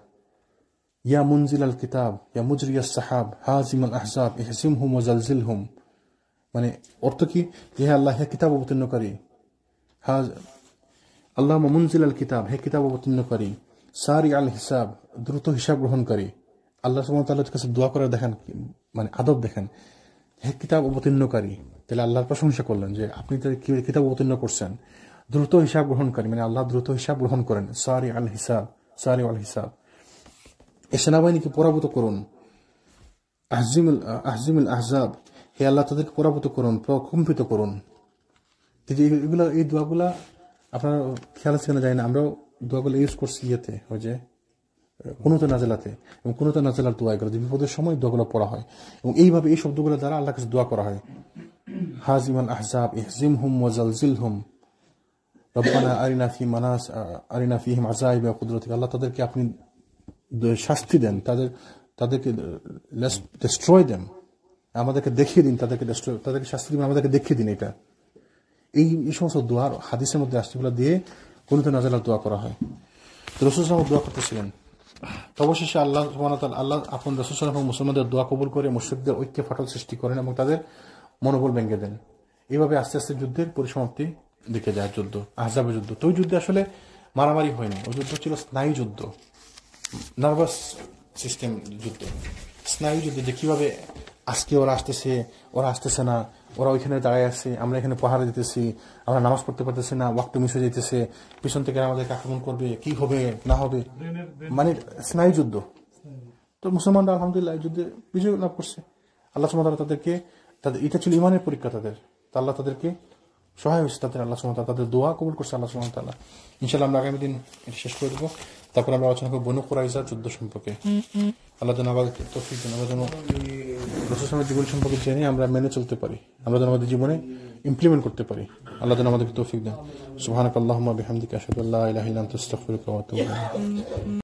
ইয়া মুনজিলাল কিতাব ইয়া মুজরিয়াস সাহাব হাজিমাল আহজাব ইহজিমহুম ওয়া জিলজিলহুম। মানে অর্থ কি? হে আল্লাহ, হে কিতাব অবতীর্ণকারী, আল্লাহুম্মা মুনজিলাল কিতাব, হে কিতাব অবতীর্ণকারী, সারি আল হিসাব, দ্রুত হিসাব গ্রহণকারী। আল্লাহ সুবহানাহু ওয়া তাআলার কাছে দোয়া করার দেখেন মানে আদব দেখেন, হে কিতাব অবতীর্ণকারী, তাহলে আল্লাহর প্রশংসা করলেন যে আপনি কিতাব অবতীর্ণ করছেন। দ্রুত হিসাব গ্রহণকারী মানে আল্লাহ দ্রুত হিসাব গ্রহণ করেন, সারি আল হিসাব। এই সেনাবাহিনীকে পরাভূত করুন, আহজিমুল আহজাব, হে আল্লাহ তাদেরকে পরাভূত করুন, প্রকম্পিত করুন। এগুলা এই দোয়াগুলা আপনারা খেয়াল আছে কিনা জানি না, আমরাও দোয়াগুলো ইউজ করছি ইয়েতে, ওই যে কুনুতে নাজেলাতে, এবং কুনুতে নাজেলার দোয়া এগুলো যে বিপদের সময় দোয়াগুলো পড়া হয়, এবং এইভাবে এই শব্দগুলো দ্বারা আল্লাহর কাছে দোয়া করা হয়, হাজিমাল আহজাব ইহজিমহুম ওয়া জিলজিলহুম রব্বানা আরিনা ফীহিম আযাইব ওয়া কুদরাতিক। আল্লাহ তাদেরকে আপনি শাস্তি দেন, তাদেরকে ডেস্ট্রয় দেন, আমাদেরকে দেখিয়ে দিন, তাদেরকে শাস্তি দিন, আমাদেরকে দেখিয়ে দিন। এই সমস্ত দোয়ার হাদিসের মধ্যে আসছে, এগুলো দিয়ে কুনুতে নাজিলার দোয়া করা হয়। তো রাসূল সাল্লাল্লাহু আলাইহি ওয়াসাল্লাম দোয়া করতেছিলেন। তো অবশেষে আল্লাহ সুবহানাহু ওয়া তাআলা আল্লাহ আপন রাসূল সাল্লাল্লাহু আলাইহি ওয়াসাল্লাম মুসলমানদের দোয়া কবুল করে মুশরিকদের ঐক্যে ফাটল সৃষ্টি করেন এবং তাদের মনোবল ভেঙে দেন। এইভাবে আস্তে আস্তে যুদ্ধের পরিসমাপ্তি দিকে যায় যুদ্ধ, আহজাবের যুদ্ধ। তো ওই যুদ্ধে আসলে মারামারি হয়নি, ওই যুদ্ধ ছিল স্নায়ু যুদ্ধ, নার্ভাস সিস্টেম যুদ্ধ, স্নায়ু যুদ্ধ, যে কিভাবে আজকে ওরা আসতেছে না, ওরা ওইখানে দাঁড়ায় আছে, আমরা এখানে পাহাড়ে দিতেছি, আমরা নামাজ পড়তে পারতেছি না, ওয়াক্ত মিস হয়ে যেতেছে, পিছন থেকে আমাদেরকে আক্রমণ করবে, কি হবে না হবে, মানে স্নায়ু যুদ্ধ। তো মুসলমানরা আলহামদুলিল্লাহ এই যুদ্ধে বিজয় লাভ করছে। আল্লাহ সুবহানাহু ওয়া তাআলা তাদেরকে, তাদের এটা ছিল ইমানের পরীক্ষা তাদের, তা আল্লাহ তাদেরকে সহায় হয়েছে, তাদের আল্লাহ সুবহানাহু ওয়া তাআলা তাদের দোয়া কবুল করছে আল্লাহ সুবহানাহু ওয়া তাআলা। ইনশাআল্লাহ আমরা আগামী দিন এটা শেষ করে দেবো, তারপর আমরা আলোচনা করবো বনু কুরাইজা যুদ্ধ সম্পর্কে। আল্লাহ যেন আমাদের তৌফিক দেন, আমরা যেন রাসূল সাল্লাল্লাহু জীবন সম্পর্কে জেনে আমরা মেনে চলতে পারি, আমরা যেন আমাদের জীবনে ইমপ্লিমেন্ট করতে পারি। আল্লাহ যেন আমাদেরকে তৌফিক দেন। সুবহানাকাল্লাহুম্মা বিহামদিকা আশহাদু আল্লা ইলাহা ইল্লা আনতা আস্তাগফিরুকা ওয়া আতুবু ইলাইক।